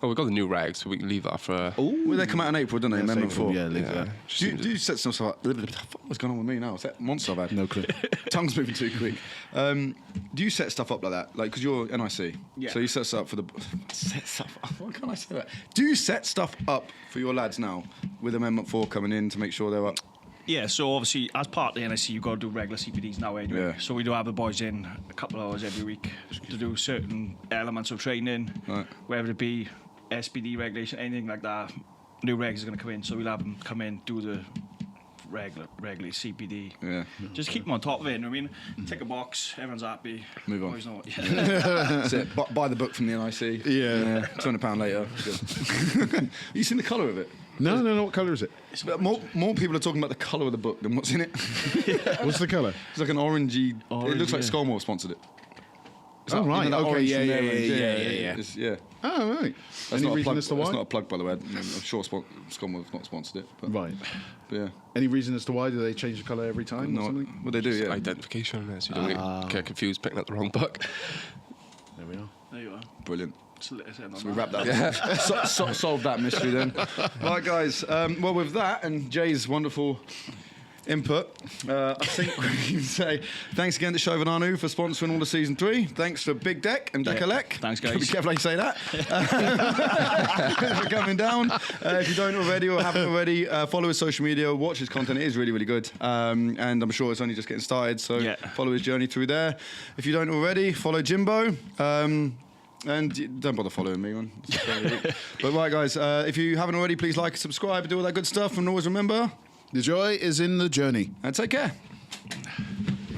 Oh, we've got the new regs, so we can leave that for... Well, they come out in April, don't they? Amendment 4. Yeah, leave that. Do you set some stuff up? What's going on with me now? Is that monster I've had? No clue. Tongue's moving too quick. Do you set stuff up like that? Like, because you're NIC. Yeah. So you set stuff up for the... Set stuff up? Why can't I say that? Do you set stuff up for your lads now with Amendment 4 coming in to make sure they're up? Yeah, so obviously, as part of the NIC, you've got to do regular CPDs now anyway. Yeah. So we do have the boys in a couple of hours every week to do certain elements of training, whether it be SPD regulation, anything like that. New regs are going to come in, so we'll have them come in, do the regular CPD. Yeah. Just keep them on top of it, you know what I mean? Tick a box, everyone's happy. Move on. Boys know what, That's it. Buy the book from the NIC. Yeah. £200 later. You seen the colour of it? No. What colour is it? More people are talking about the colour of the book than what's in it. What's the colour? It's like an orangey. It looks like Skolmore sponsored it. Oh, right. Okay, yeah. Yeah. Oh, right. That's Any not a reason plug. as to why? That's not a plug, by the way. I'm sure Scum have not sponsored it. But, Right. But yeah. Any reason as to why? Do they change the colour every time or No, something? what they do, yeah. Identification on this. You don't get confused picking up the wrong book. There we are. There you are. Brilliant. So We wrap that. Solve that mystery then. Right, guys. Well, with that and Jay's wonderful input, I think we can say thanks again to Chauvinanu for sponsoring all the season 3. Thanks for Big Deck and DEC ELEC. Thanks, guys. Be careful how you say that. For coming down. If you don't already or haven't already, follow his social media, watch his content. It is really, really good. And I'm sure it's only just getting started. So follow his journey through there. If you don't already, follow Jimbo. And don't bother following me, man. But right, guys, if you haven't already, please like and subscribe and do all that good stuff. And always remember, the joy is in the journey. And take care.